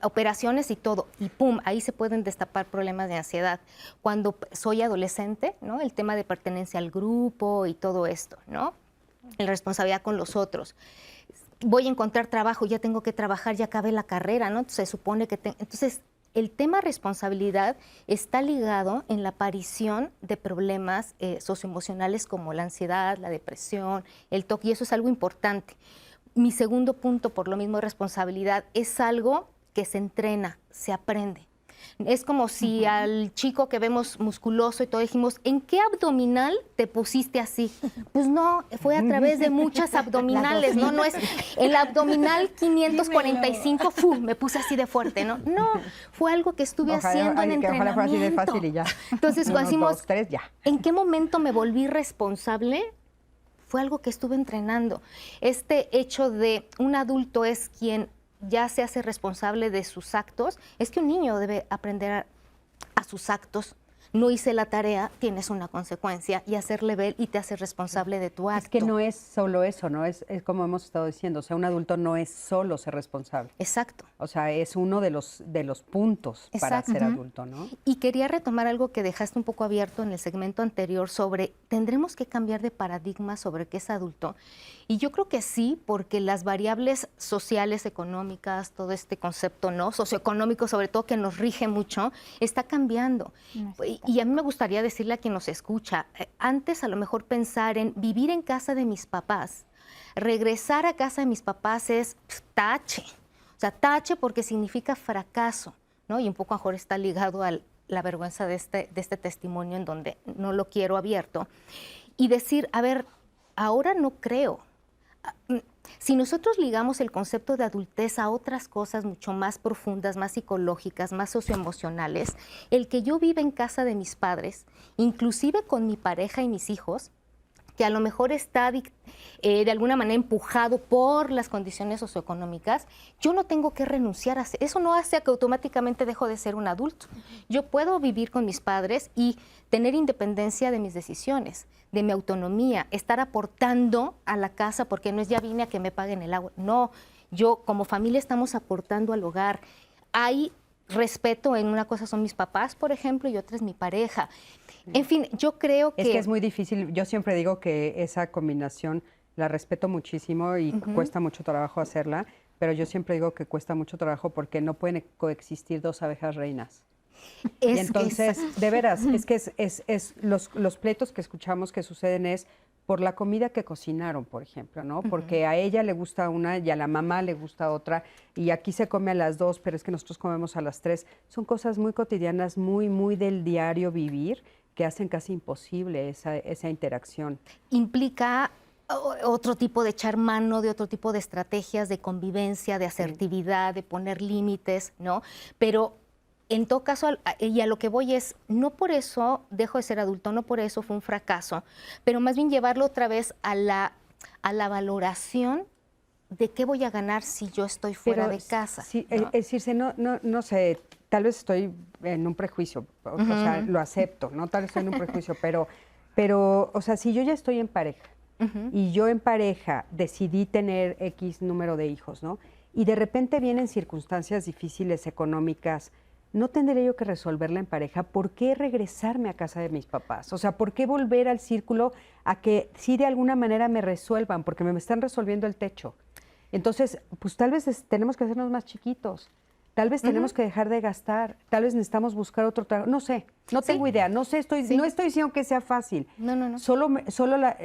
Speaker 4: operaciones y todo. Y pum, ahí se pueden destapar problemas de ansiedad. Cuando soy adolescente, ¿no? El tema de pertenencia al grupo y todo esto, ¿no? La responsabilidad con los otros. Voy a encontrar trabajo, ya tengo que trabajar, ya acabé la carrera, ¿no? Se supone que... Entonces, el tema responsabilidad está ligado en la aparición de problemas socioemocionales como la ansiedad, la depresión, el TOC, y eso es algo importante. Mi segundo punto, por lo mismo, responsabilidad, es algo que se entrena, se aprende. Es como si al chico que vemos musculoso y todo dijimos, ¿en qué abdominal te pusiste así? Pues no, fue a través de muchas abdominales, ¿no? No es el abdominal 545, me puse así de fuerte, ¿no? No, fue algo que estuve haciendo en entrenamiento. Ojalá fuera así de fácil y ya. Entonces, cuando decimos, ¿en qué momento me volví responsable? Fue algo que estuve entrenando. Este hecho de un adulto es quien ya se hace responsable de sus actos, es que un niño debe aprender a sus actos, no hice la tarea, tienes una consecuencia y hacerle ver y te hace responsable de tu acto.
Speaker 2: Es que no es solo eso, ¿no? Es como hemos estado diciendo, o sea, un adulto no es solo ser responsable.
Speaker 4: Exacto.
Speaker 2: O sea, es uno de los puntos para
Speaker 4: Exacto.
Speaker 2: ser adulto, ¿no?
Speaker 4: Y quería retomar algo que dejaste un poco abierto en el segmento anterior sobre, ¿tendremos que cambiar de paradigma sobre qué es adulto? Y yo creo que sí, porque las variables sociales, económicas, todo este concepto, ¿no? Socioeconómico, sobre todo, que nos rige mucho, está cambiando. Y a mí me gustaría decirle a quien nos escucha, antes a lo mejor pensar en vivir en casa de mis papás, regresar a casa de mis papás es tache. O sea, tache porque significa fracaso, ¿no? Y un poco mejor está ligado a la vergüenza de este testimonio en donde no lo quiero abierto. Y decir, a ver, ahora no creo. Si nosotros ligamos el concepto de adultez a otras cosas mucho más profundas, más psicológicas, más socioemocionales, el que yo viva en casa de mis padres, inclusive con mi pareja y mis hijos, que a lo mejor está de alguna manera empujado por las condiciones socioeconómicas, yo no tengo que renunciar a eso. No hace que automáticamente dejo de ser un adulto. Yo puedo vivir con mis padres y tener independencia de mis decisiones, de mi autonomía, estar aportando a la casa, porque no es ya vine a que me paguen el agua. No, yo como familia estamos aportando al hogar. Hay respeto, en una cosa son mis papás, por ejemplo, y otra es mi pareja. En fin, yo creo que...
Speaker 2: Es que es muy difícil. Yo siempre digo que esa combinación la respeto muchísimo y cuesta mucho trabajo hacerla, pero yo siempre digo que cuesta mucho trabajo porque no pueden coexistir dos abejas reinas. Y entonces, de veras, es que los pleitos que escuchamos que suceden es por la comida que cocinaron, por ejemplo, ¿no? Porque a ella le gusta una y a la mamá le gusta otra, y aquí se come a las 2, pero es que nosotros comemos a las 3. Son cosas muy cotidianas, muy, muy del diario vivir, que hacen casi imposible esa interacción.
Speaker 4: Implica otro tipo de echar mano, de otro tipo de estrategias de convivencia, de asertividad, de poner límites, ¿no? Pero en todo caso, y a lo que voy es, no por eso dejo de ser adulto, no por eso fue un fracaso, pero más bien llevarlo otra vez a la valoración de qué voy a ganar si yo estoy fuera de casa.
Speaker 2: Sí,
Speaker 4: ¿no?
Speaker 2: es decir, no sé, tal vez estoy en un prejuicio, o sea, lo acepto, ¿no? Tal vez estoy en un prejuicio, pero, o sea, si yo ya estoy en pareja y yo en pareja decidí tener X número de hijos, ¿no? Y de repente vienen circunstancias difíciles económicas, ¿no tendré yo que resolverla en pareja? ¿Por qué regresarme a casa de mis papás? O sea, ¿por qué volver al círculo a que sí de alguna manera me resuelvan? Porque me están resolviendo el techo. Entonces, pues tal vez tenemos que hacernos más chiquitos. Tal vez tenemos que dejar de gastar. Tal vez necesitamos buscar otro trabajo. No sé, no tengo idea. No sé, no estoy diciendo que sea fácil.
Speaker 4: No.
Speaker 2: Solo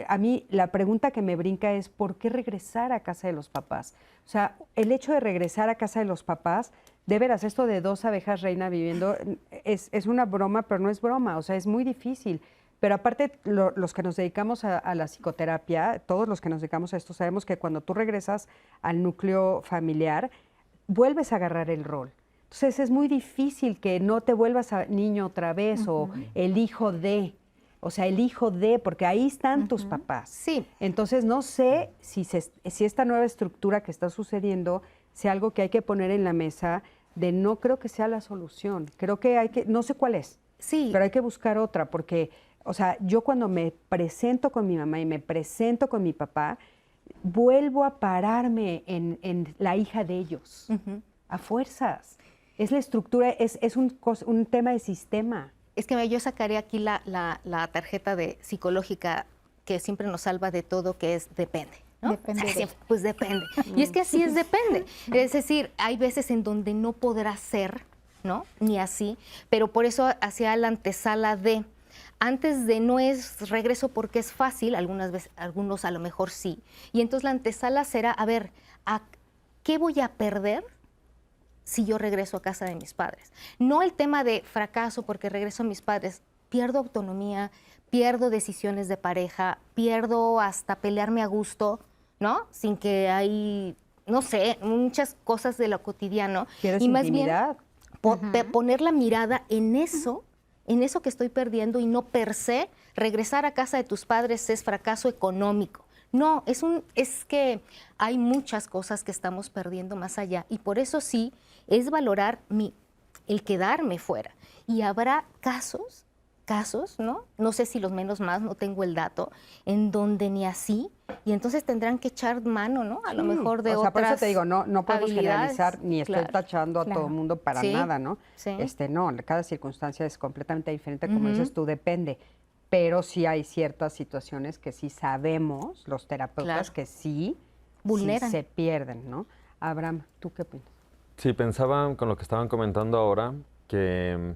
Speaker 2: a mí la pregunta que me brinca es ¿por qué regresar a casa de los papás? O sea, el hecho de regresar a casa de los papás, de veras, esto de dos abejas reina viviendo, es una broma, pero no es broma. O sea, es muy difícil. Pero aparte, los que nos dedicamos a la psicoterapia, todos los que nos dedicamos a esto, sabemos que cuando tú regresas al núcleo familiar, vuelves a agarrar el rol. Entonces es muy difícil que no te vuelvas a niño otra vez o el hijo de, o sea, el hijo de, porque ahí están tus papás.
Speaker 4: Sí.
Speaker 2: Entonces no sé si esta nueva estructura que está sucediendo sea algo que hay que poner en la mesa, de no creo que sea la solución. Creo que no sé cuál es, pero hay que buscar otra, porque, o sea, yo cuando me presento con mi mamá y me presento con mi papá, vuelvo a pararme en la hija de ellos, a fuerzas. Es la estructura, es un tema de sistema.
Speaker 4: Es que yo sacaré aquí la tarjeta de psicológica que siempre nos salva de todo, que es depende. ¿no?
Speaker 5: Depende.
Speaker 4: O sea, pues depende. Y es que así es, depende. Es decir, hay veces en donde no podrá ser, ¿no? Ni así, pero por eso hacia la antesala de... Antes de no es regreso porque es fácil, algunas veces, algunos a lo mejor sí. Y entonces la antesala será, a ver, ¿qué voy a perder si yo regreso a casa de mis padres? No el tema de fracaso porque regreso a mis padres, pierdo autonomía, pierdo decisiones de pareja, pierdo hasta pelearme a gusto, ¿no? Sin que hay, no sé, muchas cosas de lo cotidiano.
Speaker 2: ¿Quieres
Speaker 4: y más
Speaker 2: intimidad?
Speaker 4: Bien poner la mirada en eso que estoy perdiendo y no per se regresar a casa de tus padres es fracaso económico. No, es que hay muchas cosas que estamos perdiendo más allá y por eso sí es valorar el quedarme fuera. Y habrá casos casos, ¿no? No sé si los menos más, no tengo el dato, en donde ni así, y entonces tendrán que echar mano, ¿no? A lo mejor de
Speaker 2: o sea,
Speaker 4: otras
Speaker 2: por eso te digo, no podemos
Speaker 4: habilidades.
Speaker 2: generalizar, ni estoy
Speaker 4: Claro.
Speaker 2: tachando a todo el mundo para
Speaker 4: Sí,
Speaker 2: nada, ¿no?
Speaker 4: sí.
Speaker 2: No, cada circunstancia es completamente diferente, como dices tú, depende. Pero sí hay ciertas situaciones que sí sabemos, los terapeutas,
Speaker 4: Claro.
Speaker 2: que sí
Speaker 4: Vulneran.
Speaker 2: se pierden, ¿no? Abraham, ¿tú qué opinas?
Speaker 6: Sí, pensaba con lo que estaban comentando ahora que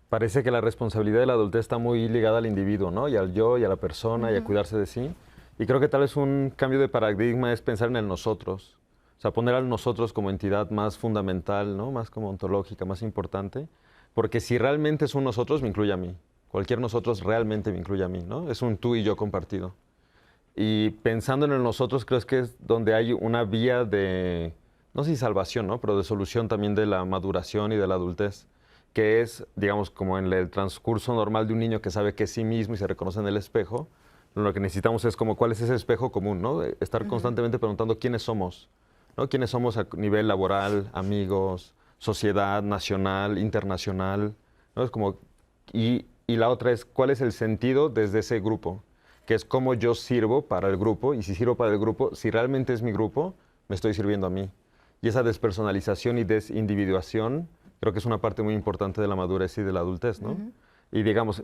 Speaker 6: parece que la responsabilidad de la adultez está muy ligada al individuo, ¿no? Y al yo y a la persona y a cuidarse de sí. Y creo que tal vez un cambio de paradigma es pensar en el nosotros. O sea, poner al nosotros como entidad más fundamental, ¿no? Más como ontológica, más importante. Porque si realmente es un nosotros, me incluye a mí. Cualquier nosotros realmente me incluye a mí, ¿no? Es un tú y yo compartido. Y pensando en el nosotros, creo que es donde hay una vía de, no sé si salvación, ¿no? Pero de solución también de la maduración y de la adultez, que es, digamos, como en el transcurso normal de un niño que sabe que es sí mismo y se reconoce en el espejo, lo que necesitamos es como cuál es ese espejo común, ¿no? Estar constantemente preguntando quiénes somos, ¿no? Quiénes somos a nivel laboral, amigos, sociedad, nacional, internacional, ¿no? Es como, y la otra es cuál es el sentido desde ese grupo, que es cómo yo sirvo para el grupo, y si sirvo para el grupo, si realmente es mi grupo, me estoy sirviendo a mí. Y esa despersonalización y desindividuación creo que es una parte muy importante de la madurez y de la adultez, ¿no? Y digamos,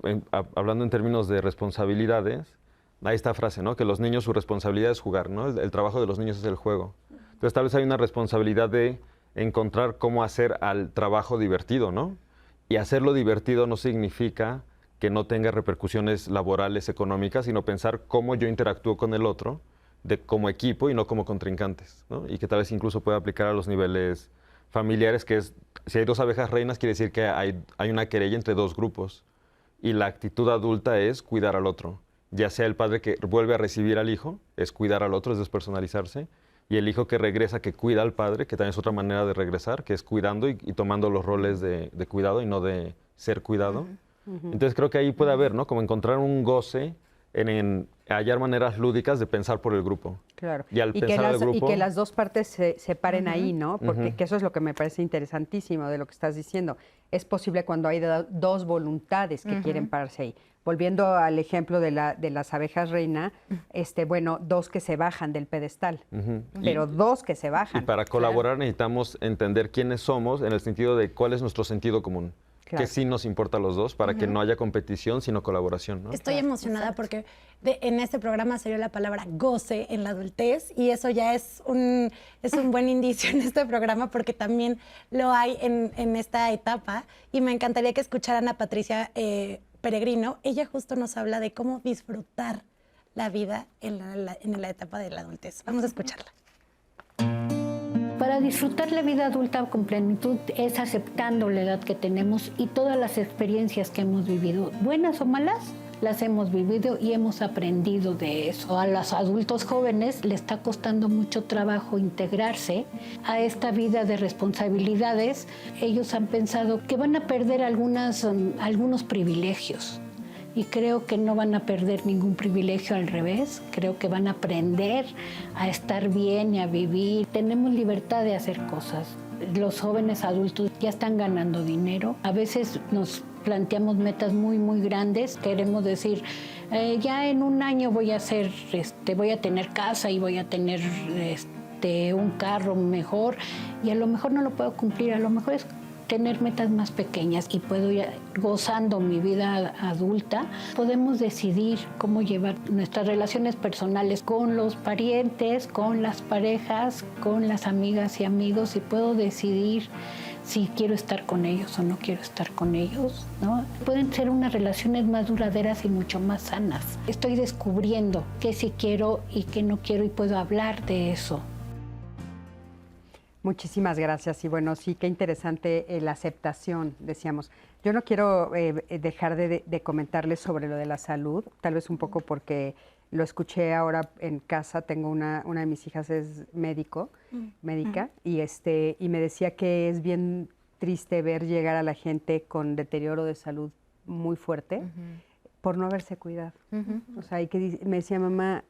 Speaker 6: hablando en términos de responsabilidades, hay esta frase, ¿no? Que los niños, su responsabilidad es jugar, ¿no? El trabajo de los niños es el juego. Entonces tal vez hay una responsabilidad de encontrar cómo hacer al trabajo divertido, ¿no? Y hacerlo divertido no significa que no tenga repercusiones laborales, económicas, sino pensar cómo yo interactúo con el otro como equipo y no como contrincantes, ¿no? Y que tal vez incluso pueda aplicar a los niveles familiares, que es, si hay dos abejas reinas, quiere decir que hay una querella entre dos grupos. Y la actitud adulta es cuidar al otro. Ya sea el padre que vuelve a recibir al hijo, es cuidar al otro, es despersonalizarse, y el hijo que regresa, que cuida al padre, que también es otra manera de regresar, que es cuidando y tomando los roles de cuidado y no de ser cuidado. Entonces creo que ahí puede haber, ¿no? Como encontrar un goce en hallar maneras lúdicas de pensar por el grupo.
Speaker 2: Claro.
Speaker 6: Y al pensar al grupo...
Speaker 2: Y que las dos partes se paren ahí, ¿no? Porque que eso es lo que me parece interesantísimo de lo que estás diciendo. Es posible cuando hay dos voluntades que quieren pararse ahí. Volviendo al ejemplo de las abejas reina, bueno, dos que se bajan del pedestal, pero dos que se bajan.
Speaker 6: Y para colaborar necesitamos entender quiénes somos en el sentido de cuál es nuestro sentido común.
Speaker 2: Claro.
Speaker 6: Que sí nos importa a los dos para que no haya competición, sino colaboración, ¿no?
Speaker 3: Estoy emocionada porque en este programa salió la palabra goce en la adultez y eso ya es un buen indicio en este programa porque también lo hay en esta etapa y me encantaría que escucharan a Patricia Peregrino. Ella justo nos habla de cómo disfrutar la vida en la etapa de la adultez. Vamos a escucharla.
Speaker 10: Para disfrutar la vida adulta con plenitud es aceptando la edad que tenemos y todas las experiencias que hemos vivido, buenas o malas, las hemos vivido y hemos aprendido de eso. A los adultos jóvenes les está costando mucho trabajo integrarse a esta vida de responsabilidades. Ellos han pensado que van a perder algunos privilegios. Y creo que no van a perder ningún privilegio, al revés. Creo que van a aprender a estar bien y a vivir. Tenemos libertad de hacer cosas. Los jóvenes adultos ya están ganando dinero. A veces nos planteamos metas muy, muy grandes. Queremos decir, ya en un año voy a tener casa y voy a tener un carro mejor. Y a lo mejor no lo puedo cumplir. A lo mejor es tener metas más pequeñas y puedo ir gozando mi vida adulta, podemos decidir cómo llevar nuestras relaciones personales con los parientes, con las parejas, con las amigas y amigos y puedo decidir si quiero estar con ellos o no quiero estar con ellos, ¿no? Pueden ser unas relaciones más duraderas y mucho más sanas. Estoy descubriendo qué sí quiero y qué no quiero y puedo hablar de eso.
Speaker 2: Muchísimas gracias. Y bueno, sí, qué interesante la aceptación, decíamos. Yo no quiero dejar de comentarles sobre lo de la salud, tal vez un poco porque lo escuché ahora en casa. Tengo una de mis hijas es médica, y me decía que es bien triste ver llegar a la gente con deterioro de salud muy fuerte por no haberse cuidado. O sea, y que me decía, mamá,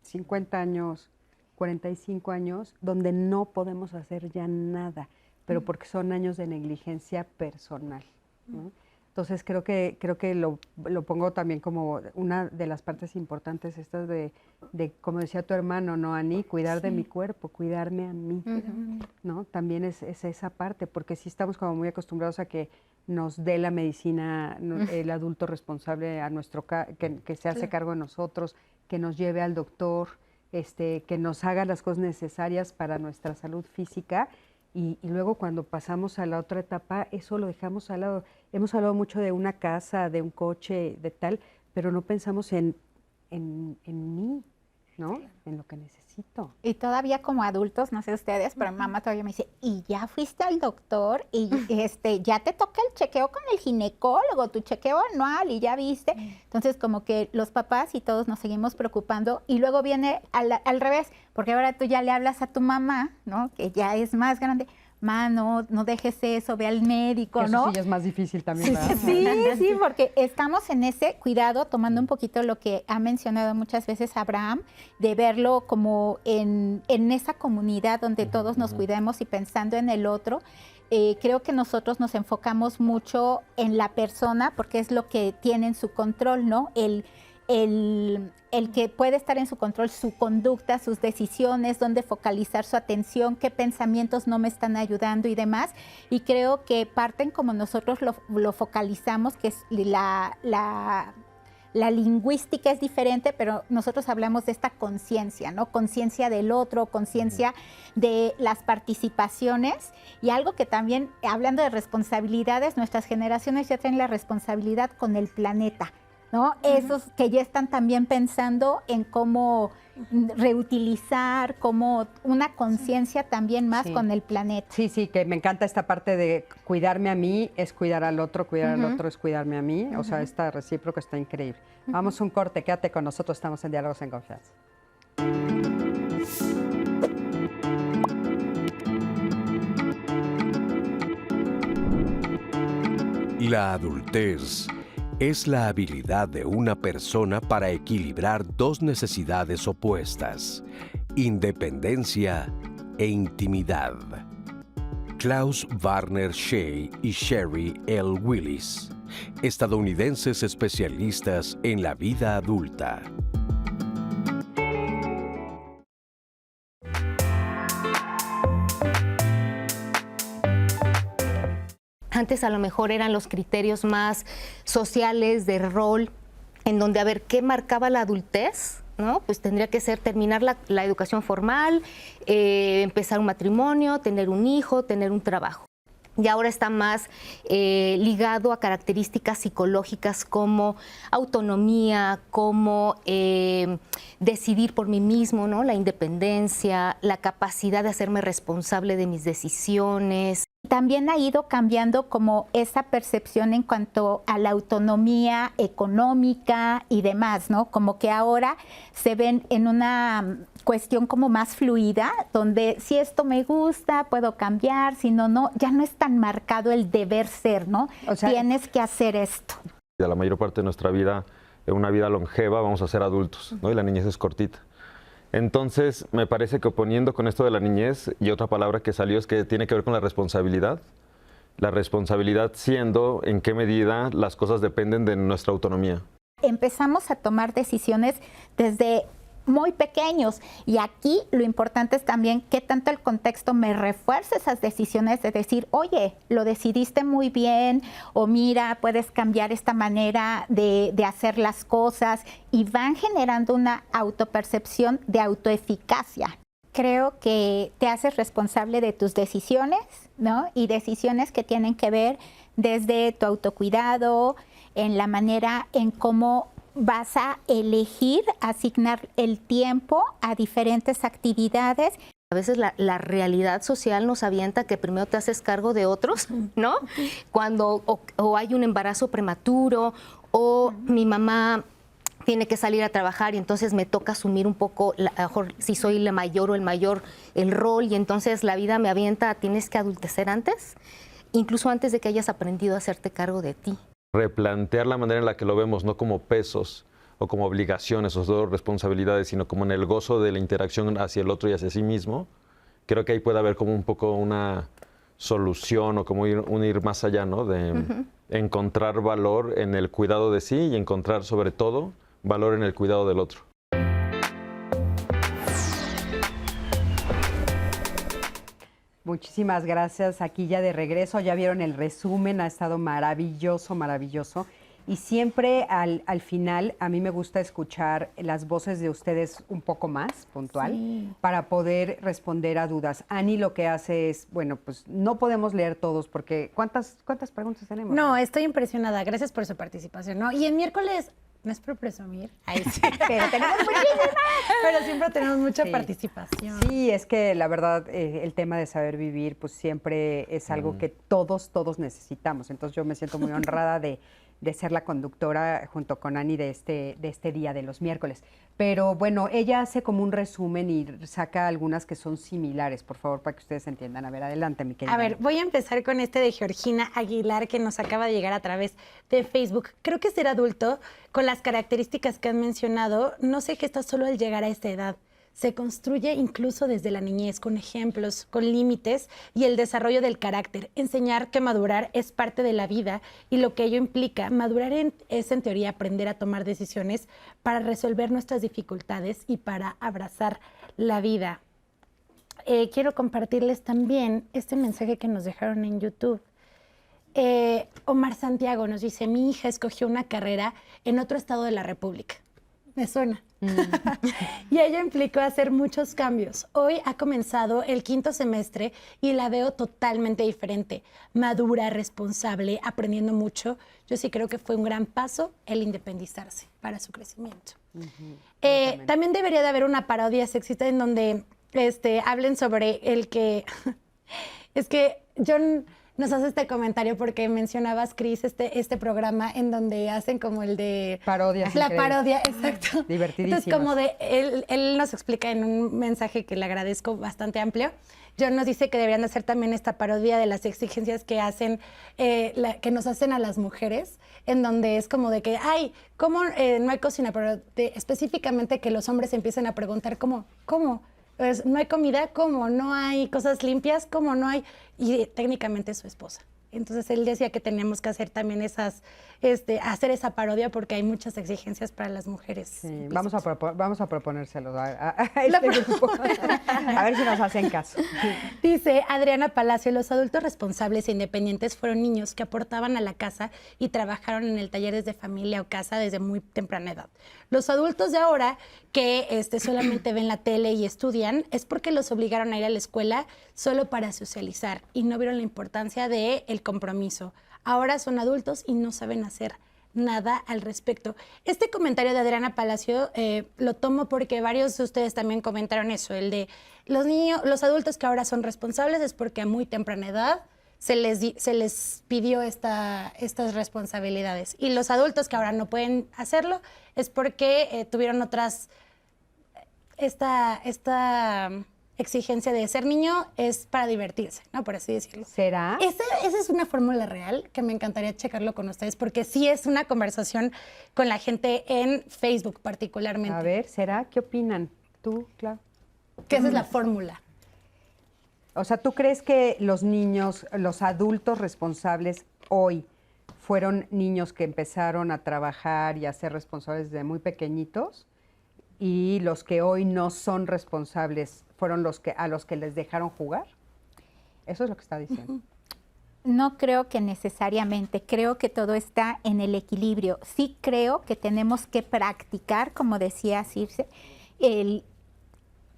Speaker 2: 50 años, 45 años, donde no podemos hacer ya nada, pero porque son años de negligencia personal, ¿no? Entonces creo que lo pongo también como una de las partes importantes estas de como decía tu hermano, ¿no, Ani? Cuidar de mi cuerpo, cuidarme a mí, ¿no? También es esa parte, porque sí estamos como muy acostumbrados a que nos dé la medicina el adulto responsable a que se hace cargo de nosotros, que nos lleve al doctor, que nos haga las cosas necesarias para nuestra salud física. Y luego cuando pasamos a la otra etapa, eso lo dejamos al lado. Hemos hablado mucho de una casa, de un coche, de tal, pero no pensamos en mí, ¿no? En lo que necesito.
Speaker 5: Y todavía como adultos, no sé ustedes, pero mamá todavía me dice, ¿y ya fuiste al doctor? Y ya te toca el chequeo con el ginecólogo, tu chequeo anual, y ya viste. Entonces como que los papás y todos nos seguimos preocupando, y luego viene al revés, porque ahora tú ya le hablas a tu mamá, ¿no? Que ya es más grande. Ma, no dejes eso, ve al médico,
Speaker 2: que eso
Speaker 5: ¿no?
Speaker 2: sí es más difícil también, ¿verdad?
Speaker 5: Sí, porque estamos en ese cuidado, tomando un poquito lo que ha mencionado muchas veces Abraham, de verlo como en esa comunidad donde todos nos cuidemos y pensando en el otro. Creo que nosotros nos enfocamos mucho en la persona porque es lo que tiene en su control, ¿no? El que puede estar en su control, su conducta, sus decisiones, dónde focalizar su atención, qué pensamientos no me están ayudando y demás. Y creo que parten como nosotros lo focalizamos, que es la lingüística es diferente, pero nosotros hablamos de esta conciencia, ¿no? Conciencia del otro, conciencia de las participaciones. Y algo que también, hablando de responsabilidades, nuestras generaciones ya tienen la responsabilidad con el planeta, ¿no? Esos que ya están también pensando en cómo reutilizar, como una conciencia también más con el planeta.
Speaker 2: Sí, que me encanta esta parte de cuidarme a mí es cuidar al otro es cuidarme a mí. O sea, esta recíproca está increíble. Vamos a un corte, quédate con nosotros, estamos en Diálogos en Confianza.
Speaker 1: La adultez es la habilidad de una persona para equilibrar dos necesidades opuestas, independencia e intimidad. Klaus Warner Shea y Sherry L. Willis, estadounidenses especialistas en la vida adulta.
Speaker 4: Antes a lo mejor eran los criterios más sociales de rol, en donde a ver qué marcaba la adultez, ¿no? Pues tendría que ser terminar la educación formal, empezar un matrimonio, tener un hijo, tener un trabajo. Y ahora está más ligado a características psicológicas como autonomía, como decidir por mí mismo, ¿no? La independencia, la capacidad de hacerme responsable de mis decisiones.
Speaker 5: También ha ido cambiando como esa percepción en cuanto a la autonomía económica y demás, ¿no? Como que ahora se ven en una cuestión como más fluida, donde si esto me gusta, puedo cambiar, si no, no, ya no es tan marcado el deber ser, ¿no? O sea, tienes que hacer esto.
Speaker 6: La mayor parte de nuestra vida, en una vida longeva, vamos a ser adultos, ¿no? Y la niñez es cortita. Entonces, me parece que oponiendo con esto de la niñez, y otra palabra que salió es que tiene que ver con la responsabilidad. La responsabilidad siendo en qué medida las cosas dependen de nuestra autonomía.
Speaker 5: Empezamos a tomar decisiones desde muy pequeños y aquí lo importante es también qué tanto el contexto me refuerza esas decisiones de decir, oye, lo decidiste muy bien o mira, puedes cambiar esta manera de hacer las cosas y van generando una autopercepción de autoeficacia. Creo que te haces responsable de tus decisiones, ¿no? Y decisiones que tienen que ver desde tu autocuidado, en la manera en cómo vas a elegir asignar el tiempo a diferentes actividades.
Speaker 4: A veces la realidad social nos avienta que primero te haces cargo de otros, ¿no? Cuando o hay un embarazo prematuro o mi mamá tiene que salir a trabajar y entonces me toca asumir un poco, a lo mejor si soy la mayor o el mayor, el rol y entonces la vida me avienta, tienes que adultecer antes, incluso antes de que hayas aprendido a hacerte cargo de ti.
Speaker 6: Replantear la manera en la que lo vemos, no como pesos o como obligaciones o responsabilidades, sino como en el gozo de la interacción hacia el otro y hacia sí mismo. Creo que ahí puede haber como un poco una solución o como ir más allá, ¿no? De encontrar valor en el cuidado de sí y encontrar sobre todo valor en el cuidado del otro.
Speaker 2: Muchísimas gracias. Aquí ya de regreso, ya vieron el resumen, ha estado maravilloso, maravilloso. Y siempre al final a mí me gusta escuchar las voces de ustedes un poco más puntual para poder responder a dudas. Ani lo que hace es, bueno, pues no podemos leer todos porque ¿cuántas preguntas tenemos?
Speaker 3: No, estoy impresionada. Gracias por su participación, ¿no? Y el miércoles, no es por presumir, ahí sí,
Speaker 2: pero tenemos muchísimas.
Speaker 3: Pero siempre tenemos mucha participación.
Speaker 2: Sí, es que la verdad el tema de saber vivir pues siempre es algo que todos necesitamos. Entonces yo me siento muy honrada de ser la conductora junto con Ani de este día de los miércoles. Pero bueno, ella hace como un resumen y saca algunas que son similares, por favor, para que ustedes entiendan. A ver, adelante, mi querida.
Speaker 3: A ver, voy a empezar con este de Georgina Aguilar, que nos acaba de llegar a través de Facebook. Creo que ser adulto, con las características que han mencionado, no se gesta solo al llegar a esta edad. Se construye incluso desde la niñez, con ejemplos, con límites y el desarrollo del carácter. Enseñar que madurar es parte de la vida y lo que ello implica. Madurar es, en teoría, aprender a tomar decisiones para resolver nuestras dificultades y para abrazar la vida. Quiero compartirles también este mensaje que nos dejaron en YouTube. Omar Santiago nos dice, mi hija escogió una carrera en otro estado de la República. Me suena. Y ella implicó hacer muchos cambios. Hoy ha comenzado el 5º semestre y la veo totalmente diferente, madura, responsable, aprendiendo mucho. Yo sí creo que fue un gran paso el independizarse para su crecimiento. También debería de haber una parodia sexista en donde hablen sobre el que... Es que John nos hace este comentario porque mencionabas, Cris, este programa en donde hacen como el de...
Speaker 2: Parodias.
Speaker 3: La parodia, exacto.
Speaker 2: Divertidísimas.
Speaker 3: Entonces, como él nos explica en un mensaje que le agradezco bastante amplio. John nos dice que deberían hacer también esta parodia de las exigencias que hacen, que nos hacen a las mujeres, en donde es como de que, ay, ¿cómo no hay cocina? Pero específicamente que los hombres empiecen a preguntar, ¿cómo? Pues, no hay comida, ¿cómo? No hay cosas limpias, ¿cómo? No hay... Y técnicamente es su esposa. Entonces él decía que tenemos que hacer también hacer esa parodia porque hay muchas exigencias para las mujeres.
Speaker 2: Sí, vamos a proponérselo a este grupo. A ver si nos hacen caso.
Speaker 3: Dice Adriana Palacio, los adultos responsables e independientes fueron niños que aportaban a la casa y trabajaron en el taller desde familia o casa desde muy temprana edad. Los adultos de ahora que solamente ven la tele y estudian es porque los obligaron a ir a la escuela solo para socializar y no vieron la importancia del compromiso. Ahora son adultos y no saben hacer nada al respecto. Este comentario de Adriana Palacio lo tomo porque varios de ustedes también comentaron eso, el de los adultos que ahora son responsables es porque a muy temprana edad se les pidió estas responsabilidades. Y los adultos que ahora no pueden hacerlo es porque tuvieron esta exigencia de ser niño es para divertirse, ¿no? Por así decirlo.
Speaker 2: ¿Será?
Speaker 3: Esa es una fórmula real que me encantaría checarlo con ustedes porque sí es una conversación con la gente en Facebook particularmente.
Speaker 2: A ver, ¿será? ¿Qué opinan? ¿Tú, Clau?
Speaker 3: Que esa es la fórmula.
Speaker 2: O sea, ¿tú crees que los niños, los adultos responsables hoy fueron niños que empezaron a trabajar y a ser responsables desde muy pequeñitos? Y los que hoy no son responsables fueron a los que les dejaron jugar? Eso es lo que está diciendo.
Speaker 5: No creo que necesariamente, creo que todo está en el equilibrio. Sí creo que tenemos que practicar, como decía Circe, el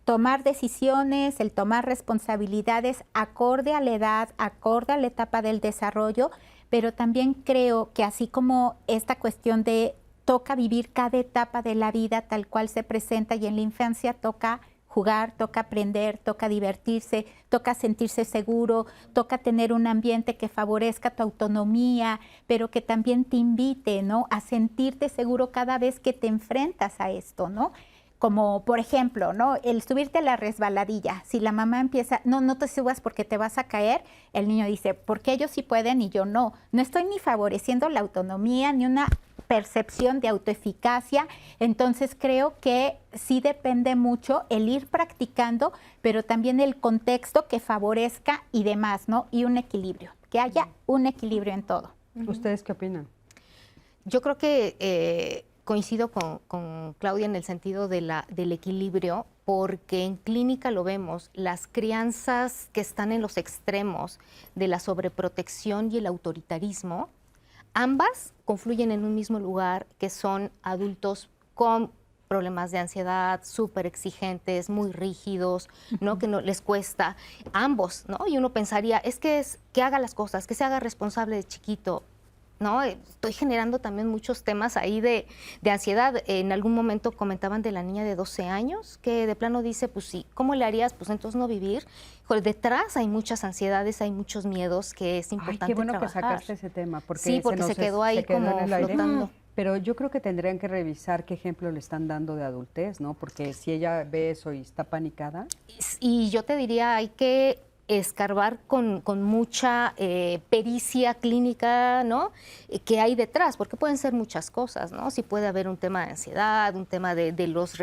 Speaker 5: tomar decisiones, el tomar responsabilidades acorde a la edad, acorde a la etapa del desarrollo, pero también creo que así como esta cuestión de toca vivir cada etapa de la vida tal cual se presenta y en la infancia toca jugar, toca aprender, toca divertirse, toca sentirse seguro, toca tener un ambiente que favorezca tu autonomía, pero que también te invite, ¿no?, a sentirte seguro cada vez que te enfrentas a esto, ¿no? Como, por ejemplo, ¿no?, el subirte a la resbaladilla. Si la mamá empieza, no te subas porque te vas a caer, el niño dice, ¿por qué ellos sí pueden y yo no? No estoy ni favoreciendo la autonomía ni una percepción de autoeficacia. Entonces creo que sí depende mucho el ir practicando, pero también el contexto que favorezca y demás, ¿no? Y un equilibrio, que haya un equilibrio en todo.
Speaker 2: ¿Ustedes qué opinan?
Speaker 4: Yo creo que coincido con Claudia en el sentido del equilibrio, porque en clínica lo vemos, las crianzas que están en los extremos de la sobreprotección y el autoritarismo, ambas confluyen en un mismo lugar, que son adultos con problemas de ansiedad, súper exigentes, muy rígidos, ¿no? Que no les cuesta, ambos, ¿no? Y uno pensaría, es que haga las cosas, que se haga responsable de chiquito, ¿no? Estoy generando también muchos temas ahí de ansiedad. En algún momento comentaban de la niña de 12 años, que de plano dice, pues sí, ¿cómo le harías? Pues entonces no vivir. Híjole, detrás hay muchas ansiedades, hay muchos miedos que es importante
Speaker 2: Ay, qué bueno
Speaker 4: trabajar.
Speaker 2: que sacaste ese tema. Porque
Speaker 4: sí, porque se quedó ahí como
Speaker 2: en el aire.
Speaker 4: flotando.
Speaker 2: Pero yo creo que tendrían que revisar qué ejemplo le están dando de adultez, ¿no? Porque si ella ve eso y está panicada.
Speaker 4: Y yo te diría, hay que escarbar con mucha pericia clínica, ¿no? Que hay detrás, porque pueden ser muchas cosas, ¿no? Sí puede haber un tema de ansiedad, un tema de los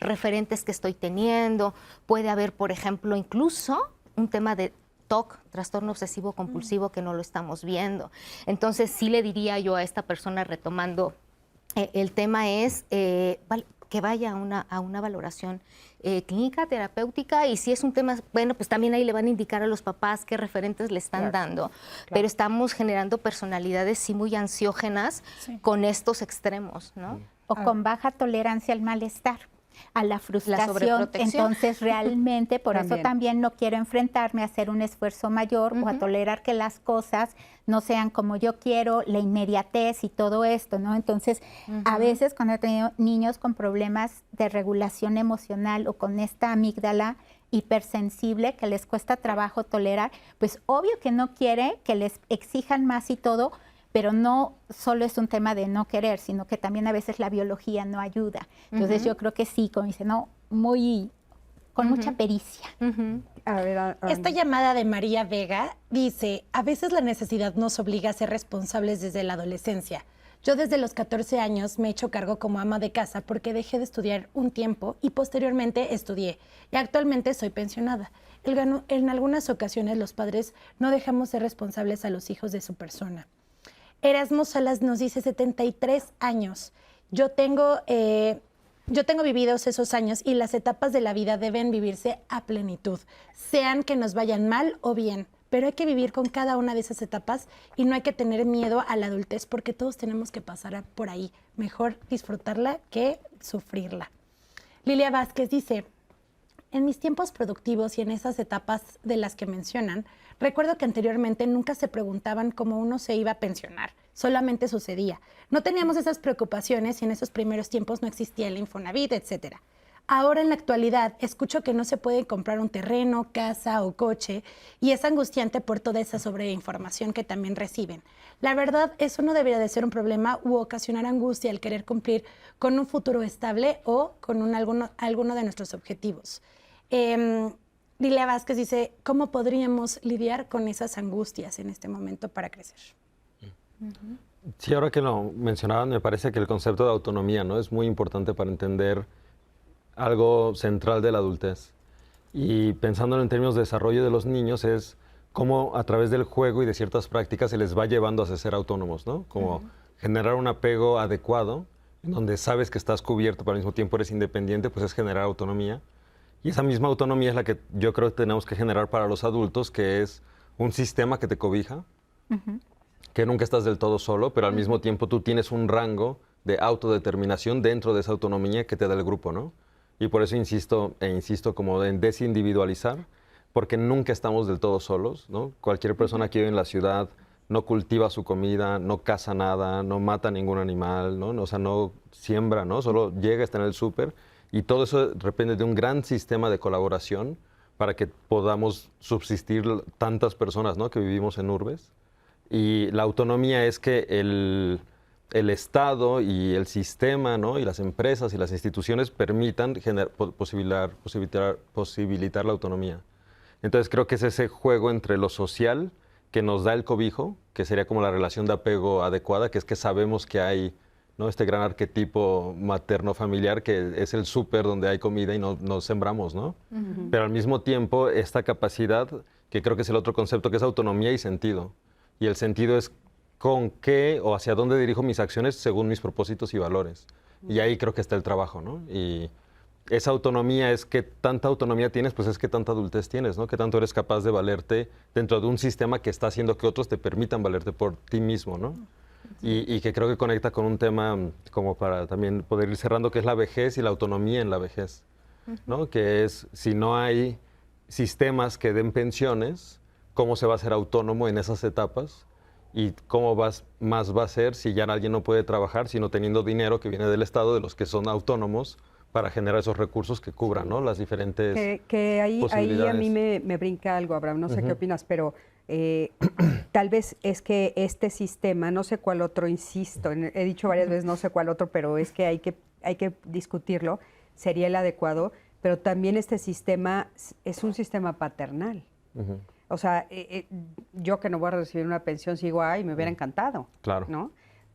Speaker 4: referentes que estoy teniendo, puede haber, por ejemplo, incluso un tema de TOC, trastorno obsesivo compulsivo, que no lo estamos viendo. Entonces sí le diría yo a esta persona, retomando el tema, es que vaya a una valoración clínica, terapéutica, y si es un tema, bueno, pues también ahí le van a indicar a los papás qué referentes le están dando, pero estamos generando personalidades sí muy ansiógenas con estos extremos, ¿no?
Speaker 5: O con baja tolerancia al malestar, a la frustración. Entonces realmente por eso también no quiero enfrentarme a hacer un esfuerzo mayor o a tolerar que las cosas no sean como yo quiero, la inmediatez y todo esto, ¿no? Entonces a veces cuando he tenido niños con problemas de regulación emocional o con esta amígdala hipersensible que les cuesta trabajo tolerar, pues obvio que no quiere que les exijan más y todo, pero no solo es un tema de no querer, sino que también a veces la biología no ayuda. Entonces yo creo que sí, como dice, no, con mucha pericia.
Speaker 2: A ver,
Speaker 3: Esta llamada de María Vega dice, a veces la necesidad nos obliga a ser responsables desde la adolescencia. Yo desde los 14 años me he hecho cargo como ama de casa porque dejé de estudiar un tiempo y posteriormente estudié. Y actualmente soy pensionada. En algunas ocasiones los padres no dejamos ser responsables a los hijos de su persona. Erasmo Salas nos dice 73 años. Yo tengo vividos esos años y las etapas de la vida deben vivirse a plenitud, sean que nos vayan mal o bien, pero hay que vivir con cada una de esas etapas y no hay que tener miedo a la adultez porque todos tenemos que pasar por ahí. Mejor disfrutarla que sufrirla. Lilia Vázquez dice, en mis tiempos productivos y en esas etapas de las que mencionan, recuerdo que anteriormente nunca se preguntaban cómo uno se iba a pensionar, solamente sucedía. No teníamos esas preocupaciones y en esos primeros tiempos no existía el Infonavit, etc. Ahora en la actualidad escucho que no se puede comprar un terreno, casa o coche y es angustiante por toda esa sobreinformación que también reciben. La verdad, eso no debería de ser un problema u ocasionar angustia al querer cumplir con un futuro estable o con alguno de nuestros objetivos. Lilia Vázquez dice, ¿cómo podríamos lidiar con esas angustias en este momento para crecer?
Speaker 6: Sí, ahora que lo mencionaban, me parece que el concepto de autonomía, ¿no? Es muy importante para entender algo central de la adultez. Y pensándolo en términos de desarrollo de los niños, es cómo a través del juego y de ciertas prácticas se les va llevando a ser autónomos, ¿no? Como generar un apego adecuado, en donde sabes que estás cubierto, pero al mismo tiempo eres independiente, pues es generar autonomía. Y esa misma autonomía es la que yo creo que tenemos que generar para los adultos, que es un sistema que te cobija, que nunca estás del todo solo, pero al mismo tiempo tú tienes un rango de autodeterminación dentro de esa autonomía que te da el grupo, ¿no? Y por eso insisto como en desindividualizar, porque nunca estamos del todo solos, ¿no? Cualquier persona que vive en la ciudad no cultiva su comida, no caza nada, no mata ningún animal, ¿no? O sea, no siembra, ¿no? Solo llega, está en el súper. Y todo eso depende de un gran sistema de colaboración para que podamos subsistir tantas personas, ¿no? Que vivimos en urbes. Y la autonomía es que el Estado y el sistema, ¿no? Y las empresas y las instituciones permitan posibilitar la autonomía. Entonces creo que es ese juego entre lo social que nos da el cobijo, que sería como la relación de apego adecuada, que es que sabemos que hay, ¿no?, este gran arquetipo materno-familiar que es el súper donde hay comida y nos sembramos, ¿no? Pero al mismo tiempo, esta capacidad, que creo que es el otro concepto, que es autonomía y sentido. Y el sentido es con qué o hacia dónde dirijo mis acciones según mis propósitos y valores. Y ahí creo que está el trabajo, ¿no? Y esa autonomía es que tanta autonomía tienes, pues es que tanta adultez tienes, ¿no? Que tanto eres capaz de valerte dentro de un sistema que está haciendo que otros te permitan valerte por ti mismo, ¿no? Y que creo que conecta con un tema como para también poder ir cerrando, que es la vejez y la autonomía en la vejez, ¿no? Que es, si no hay sistemas que den pensiones, ¿cómo se va a ser autónomo en esas etapas? Y cómo más va a ser si ya alguien no puede trabajar, sino teniendo dinero que viene del Estado, de los que son autónomos, para generar esos recursos que cubran, ¿no?, las diferentes
Speaker 2: que ahí
Speaker 6: posibilidades.
Speaker 2: a mí me brinca algo, Abraham, no sé qué opinas, pero tal vez es que este sistema, no sé cuál otro, insisto, he dicho varias veces no sé cuál otro, pero es que hay que discutirlo, sería el adecuado, pero también este sistema es un sistema paternal. O sea, yo que no voy a recibir una pensión, sigo ahí, me hubiera encantado,
Speaker 6: Claro.
Speaker 2: ¿no?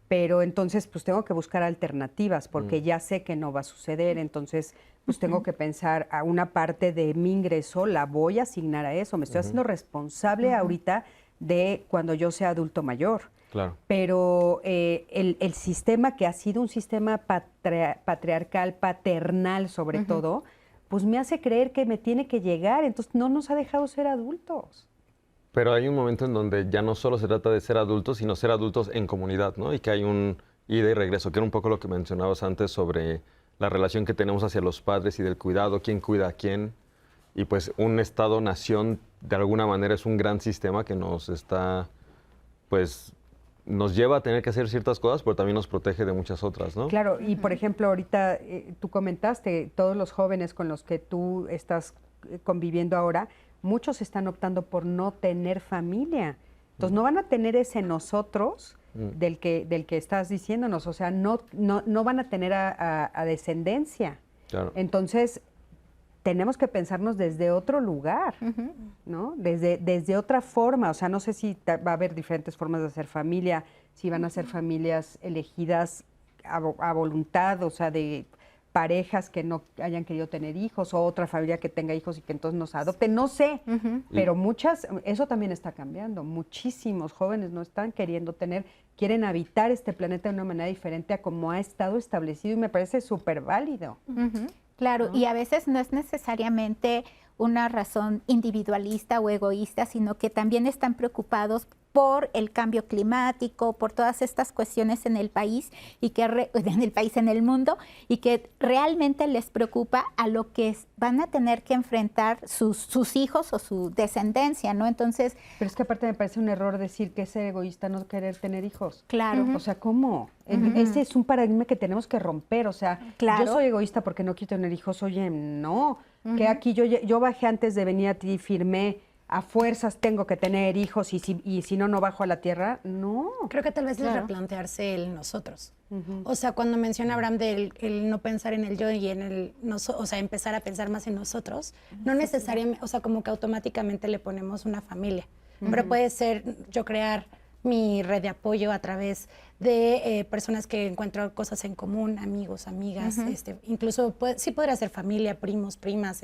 Speaker 2: Pero entonces pues tengo que buscar alternativas porque ya sé que no va a suceder, entonces pues tengo que pensar a una parte de mi ingreso, la voy a asignar a eso, me estoy haciendo responsable ahorita de cuando yo sea adulto mayor.
Speaker 6: Claro.
Speaker 2: Pero el sistema que ha sido un sistema patriarcal, paternal sobre todo, pues me hace creer que me tiene que llegar, entonces no nos ha dejado ser adultos.
Speaker 6: Pero hay un momento en donde ya no solo se trata de ser adultos, sino ser adultos en comunidad, ¿no? Y que hay un ida y regreso, que era un poco lo que mencionabas antes sobre la relación que tenemos hacia los padres y del cuidado, quién cuida a quién. Y pues un Estado-nación, de alguna manera, es un gran sistema que nos está, pues, nos lleva a tener que hacer ciertas cosas, pero también nos protege de muchas otras, ¿no?
Speaker 2: Claro, y por ejemplo, ahorita tú comentaste, todos los jóvenes con los que tú estás conviviendo ahora, muchos están optando por no tener familia. Entonces, no van a tener ese nosotros del que estás diciéndonos, o sea, no van a tener a descendencia.
Speaker 6: Claro.
Speaker 2: Entonces, tenemos que pensarnos desde otro lugar, ¿no? Desde otra forma, o sea, no sé si va a haber diferentes formas de hacer familia, si van a ser familias elegidas a voluntad, o sea, de parejas que no hayan querido tener hijos o otra familia que tenga hijos y que entonces nos adopten, no sé, pero eso también está cambiando. Muchísimos jóvenes no están queriendo quieren habitar este planeta de una manera diferente a como ha estado establecido y me parece súper válido.
Speaker 5: Claro, y a veces no es necesariamente una razón individualista o egoísta, sino que también están preocupados por el cambio climático, por todas estas cuestiones en el país y que en el mundo, y que realmente les preocupa a lo que van a tener que enfrentar sus hijos o su descendencia, ¿no? Entonces,
Speaker 2: pero es que aparte me parece un error decir que es ser egoísta no querer tener hijos.
Speaker 5: Claro.
Speaker 2: O sea, ¿cómo? Ese es un paradigma que tenemos que romper, o sea,
Speaker 5: Claro.
Speaker 2: yo soy egoísta porque no quiero tener hijos, oye, no, que aquí yo bajé antes de venir a ti y firmé a fuerzas tengo que tener hijos y si no bajo a la tierra, no.
Speaker 3: Creo que tal vez es replantearse el nosotros. O sea, cuando menciona Abraham el no pensar en el yo y en el o sea, empezar a pensar más en nosotros, no necesariamente, o sea, como que automáticamente le ponemos una familia. Pero puede ser yo crear mi red de apoyo a través de personas que encuentro cosas en común, amigos, amigas, incluso sí podría ser familia, primos, primas,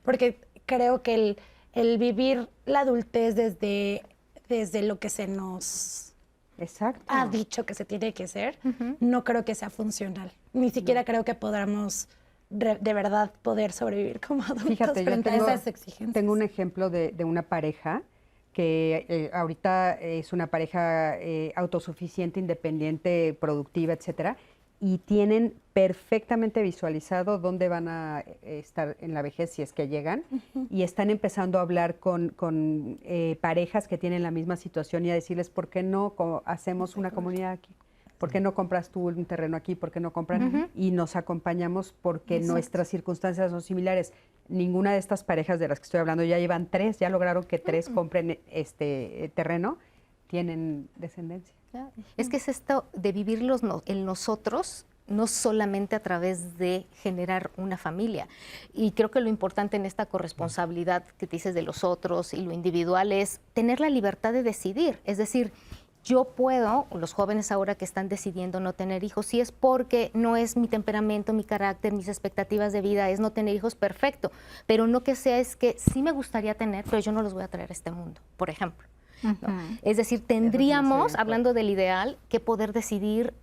Speaker 3: porque creo que el vivir la adultez desde lo que se nos ha dicho que se tiene que ser, no creo que sea funcional. Ni siquiera creo que podamos de verdad poder sobrevivir como adultos.
Speaker 2: Fíjate,
Speaker 3: frente a esas exigencias.
Speaker 2: Tengo un ejemplo de una pareja que ahorita es una pareja autosuficiente, independiente, productiva, etcétera, y tienen perfectamente visualizado dónde van a estar en la vejez si es que llegan, y están empezando a hablar con parejas que tienen la misma situación y a decirles, ¿por qué no hacemos una comunidad aquí? ¿Por qué no compras tú un terreno aquí? ¿Por qué no compran? Y nos acompañamos porque nuestras circunstancias son similares. Ninguna de estas parejas de las que estoy hablando, ya llevan 3, ya lograron que 3 compren este terreno, tienen descendencia.
Speaker 4: Es que es esto de vivir el nosotros no solamente a través de generar una familia. Y creo que lo importante en esta corresponsabilidad que dices de los otros y lo individual es tener la libertad de decidir. Es decir, yo puedo, los jóvenes ahora que están decidiendo no tener hijos, si es porque no es mi temperamento, mi carácter, mis expectativas de vida, es no tener hijos, perfecto. Pero no que sea, es que sí me gustaría tener, pero yo no los voy a traer a este mundo, por ejemplo, ¿no? Es decir, tendríamos, hablando del ideal, que poder decidir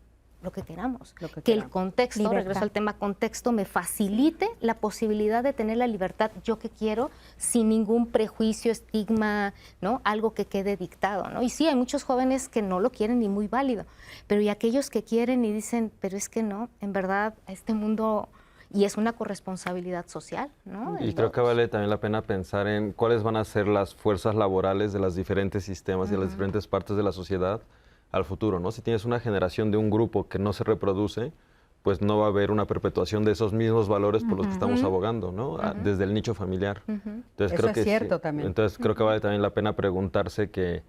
Speaker 4: lo que queramos. Que el contexto,
Speaker 5: Libertad.
Speaker 4: regreso al tema contexto, me facilite la posibilidad de tener la libertad yo que quiero, sin ningún prejuicio, estigma, ¿no? Algo que quede dictado, ¿no? Y sí, hay muchos jóvenes que no lo quieren y muy válido, pero y aquellos que quieren y dicen, pero es que no, en verdad, a este mundo, y es una corresponsabilidad social, ¿no?
Speaker 6: Y creo que vale también la pena pensar en cuáles van a ser las fuerzas laborales de los diferentes sistemas y de las diferentes partes de la sociedad al futuro, ¿no? Si tienes una generación de un grupo que no se reproduce, pues no va a haber una perpetuación de esos mismos valores por los que estamos abogando, ¿no? Desde el nicho familiar. Entonces,
Speaker 2: Eso
Speaker 6: creo
Speaker 2: es
Speaker 6: que
Speaker 2: cierto también.
Speaker 6: Entonces creo que vale también la pena preguntarse que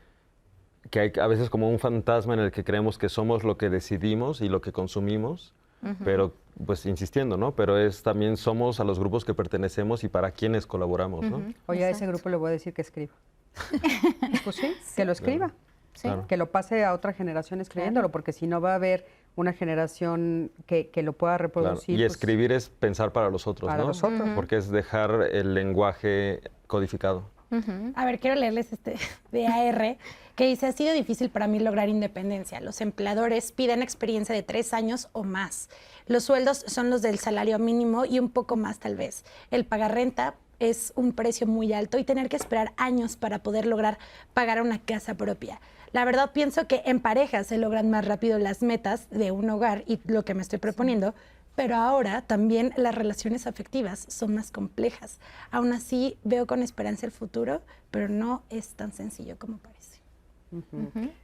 Speaker 6: hay a veces como un fantasma en el que creemos que somos lo que decidimos y lo que consumimos, pero pues insistiendo, ¿no? Pero es también somos a los grupos que pertenecemos y para quienes colaboramos, ¿no?
Speaker 2: Oye, a ese grupo le voy a decir que escriba. Pues sí, que lo escriba.
Speaker 4: Sí.
Speaker 6: Claro.
Speaker 2: Que lo pase a otra generación escribiéndolo, porque si no va a haber una generación que lo pueda
Speaker 6: Claro.
Speaker 2: reproducir.
Speaker 6: Y
Speaker 2: pues,
Speaker 6: escribir es pensar para los otros,
Speaker 2: para
Speaker 6: ¿no?
Speaker 2: los otros.
Speaker 6: Porque es dejar el lenguaje codificado.
Speaker 3: A ver, quiero leerles de AR, que dice, ha sido difícil para mí lograr independencia. Los empleadores piden experiencia de 3 años o más. Los sueldos son los del salario mínimo y un poco más tal vez. El pagar renta es un precio muy alto y tener que esperar años para poder lograr pagar una casa propia. La verdad pienso que en pareja se logran más rápido las metas de un hogar y lo que me estoy proponiendo, pero ahora también las relaciones afectivas son más complejas. Aún así veo con esperanza el futuro, pero no es tan sencillo como parece.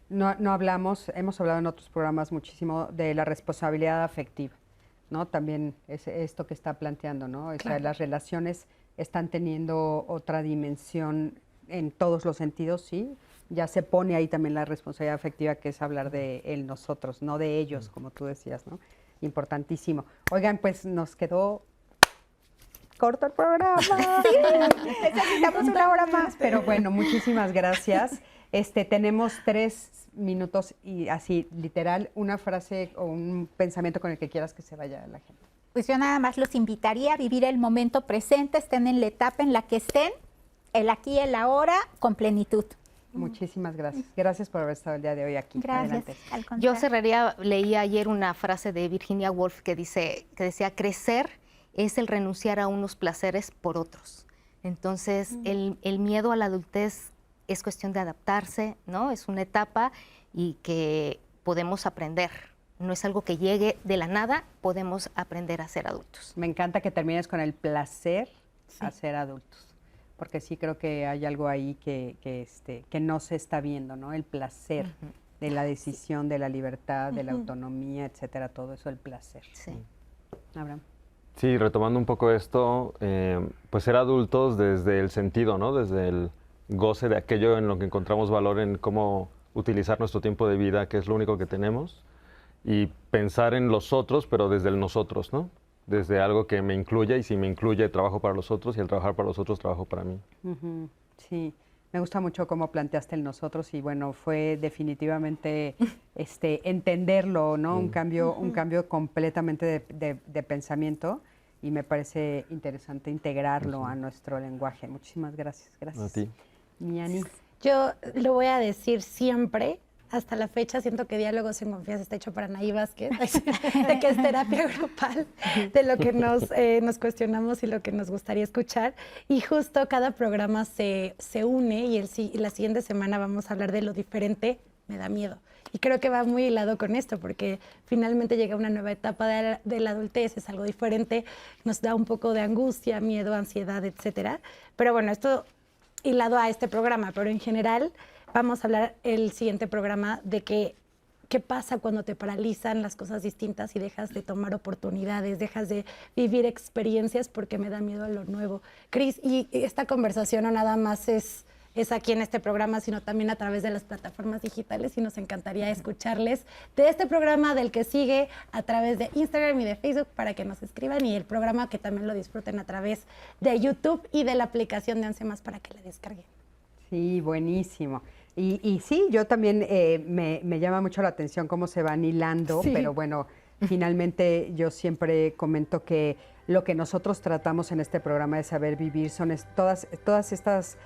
Speaker 2: No hablamos, hemos hablado en otros programas muchísimo de la responsabilidad afectiva, ¿no? También es esto que está planteando, ¿no? O sea, las relaciones están teniendo otra dimensión en todos los sentidos, sí. Ya se pone ahí también la responsabilidad afectiva, que es hablar de el nosotros, no de ellos, como tú decías, ¿no? Importantísimo. Oigan, pues nos quedó corto el programa. Sí, necesitamos una hora más. Pero bueno, muchísimas gracias. Tenemos 3 minutos y así, literal, una frase o un pensamiento con el que quieras que se vaya la gente.
Speaker 5: Pues yo nada más los invitaría a vivir el momento presente, estén en la etapa en la que estén, el aquí y el ahora, con plenitud.
Speaker 2: Muchísimas gracias. Gracias por haber estado el día de hoy aquí.
Speaker 5: Gracias.
Speaker 2: Adelante.
Speaker 5: Al
Speaker 4: Yo
Speaker 5: contrario.
Speaker 4: cerraría, leí ayer una frase de Virginia Woolf que decía, crecer es el renunciar a unos placeres por otros. Entonces, el miedo a la adultez es cuestión de adaptarse, ¿no? Es una etapa y que podemos aprender. No es algo que llegue de la nada, podemos aprender a ser adultos.
Speaker 2: Me encanta que termines con el placer a ser adultos, porque sí creo que hay algo ahí que no se está viendo, ¿no? El placer de la decisión, de la libertad, de la autonomía, etcétera, todo eso, el placer.
Speaker 4: Sí.
Speaker 2: Abraham.
Speaker 6: Sí, retomando un poco esto, pues ser adultos desde el sentido, ¿no? Desde el goce de aquello en lo que encontramos valor en cómo utilizar nuestro tiempo de vida, que es lo único que tenemos, y pensar en los otros, pero desde el nosotros, ¿no? Desde algo que me incluya, y si me incluye, trabajo para los otros, y al trabajar para los otros, trabajo para mí.
Speaker 2: Sí, me gusta mucho cómo planteaste el nosotros y bueno, fue definitivamente entenderlo, ¿no? Un cambio completamente de pensamiento y me parece interesante integrarlo a nuestro lenguaje. Muchísimas gracias. Gracias.
Speaker 6: A ti.
Speaker 2: Miani.
Speaker 3: Yo lo voy a decir siempre, hasta la fecha siento que Diálogos en Confianza está hecho para Anaí Vázquez, de que es terapia grupal, de lo que nos cuestionamos y lo que nos gustaría escuchar. Y justo cada programa se une y la siguiente semana vamos a hablar de lo diferente, me da miedo. Y creo que va muy hilado con esto, porque finalmente llega una nueva etapa de la adultez, es algo diferente, nos da un poco de angustia, miedo, ansiedad, etcétera. Pero bueno, esto hilado a este programa, pero en general vamos a hablar el siguiente programa de qué pasa cuando te paralizan las cosas distintas y dejas de tomar oportunidades, dejas de vivir experiencias porque me da miedo a lo nuevo. Cris, y esta conversación no nada más es es aquí en este programa, sino también a través de las plataformas digitales y nos encantaría escucharles de este programa, del que sigue a través de Instagram y de Facebook para que nos escriban y el programa que también lo disfruten a través de YouTube y de la aplicación de 11 Más para que la descarguen.
Speaker 2: Sí, buenísimo. Y sí, yo también me llama mucho la atención cómo se van hilando,
Speaker 3: Sí.
Speaker 2: pero bueno, finalmente yo siempre comento que lo que nosotros tratamos en este programa de Saber Vivir son todas estas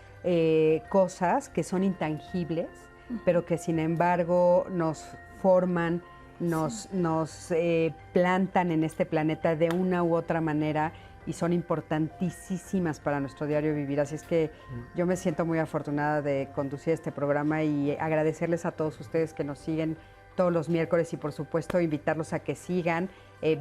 Speaker 2: cosas que son intangibles, pero que sin embargo nos forman, nos plantan en este planeta de una u otra manera y son importantísimas para nuestro diario vivir. Así es que yo me siento muy afortunada de conducir este programa y agradecerles a todos ustedes que nos siguen todos los miércoles y por supuesto invitarlos a que sigan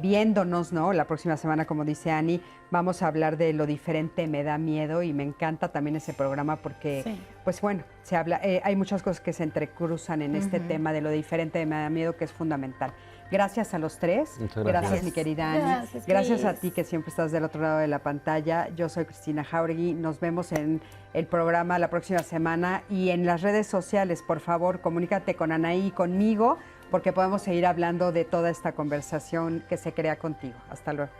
Speaker 2: viéndonos, ¿no? La próxima semana, como dice Ani, vamos a hablar de Lo Diferente Me Da Miedo y me encanta también ese programa porque,
Speaker 3: Sí.
Speaker 2: pues bueno, se habla, hay muchas cosas que se entrecruzan en este tema de Lo Diferente Me Da Miedo que es fundamental. Gracias a los tres.
Speaker 6: Muchas
Speaker 2: Gracias,
Speaker 6: gracias.
Speaker 2: mi querida Ani.
Speaker 3: Gracias,
Speaker 2: Gracias a
Speaker 3: Cris.
Speaker 2: ti que siempre estás del otro lado de la pantalla. Yo soy Cristina Jauregui. Nos vemos en el programa la próxima semana y en las redes sociales, por favor, comunícate con Anaí y conmigo porque podemos seguir hablando de toda esta conversación que se crea contigo. Hasta luego.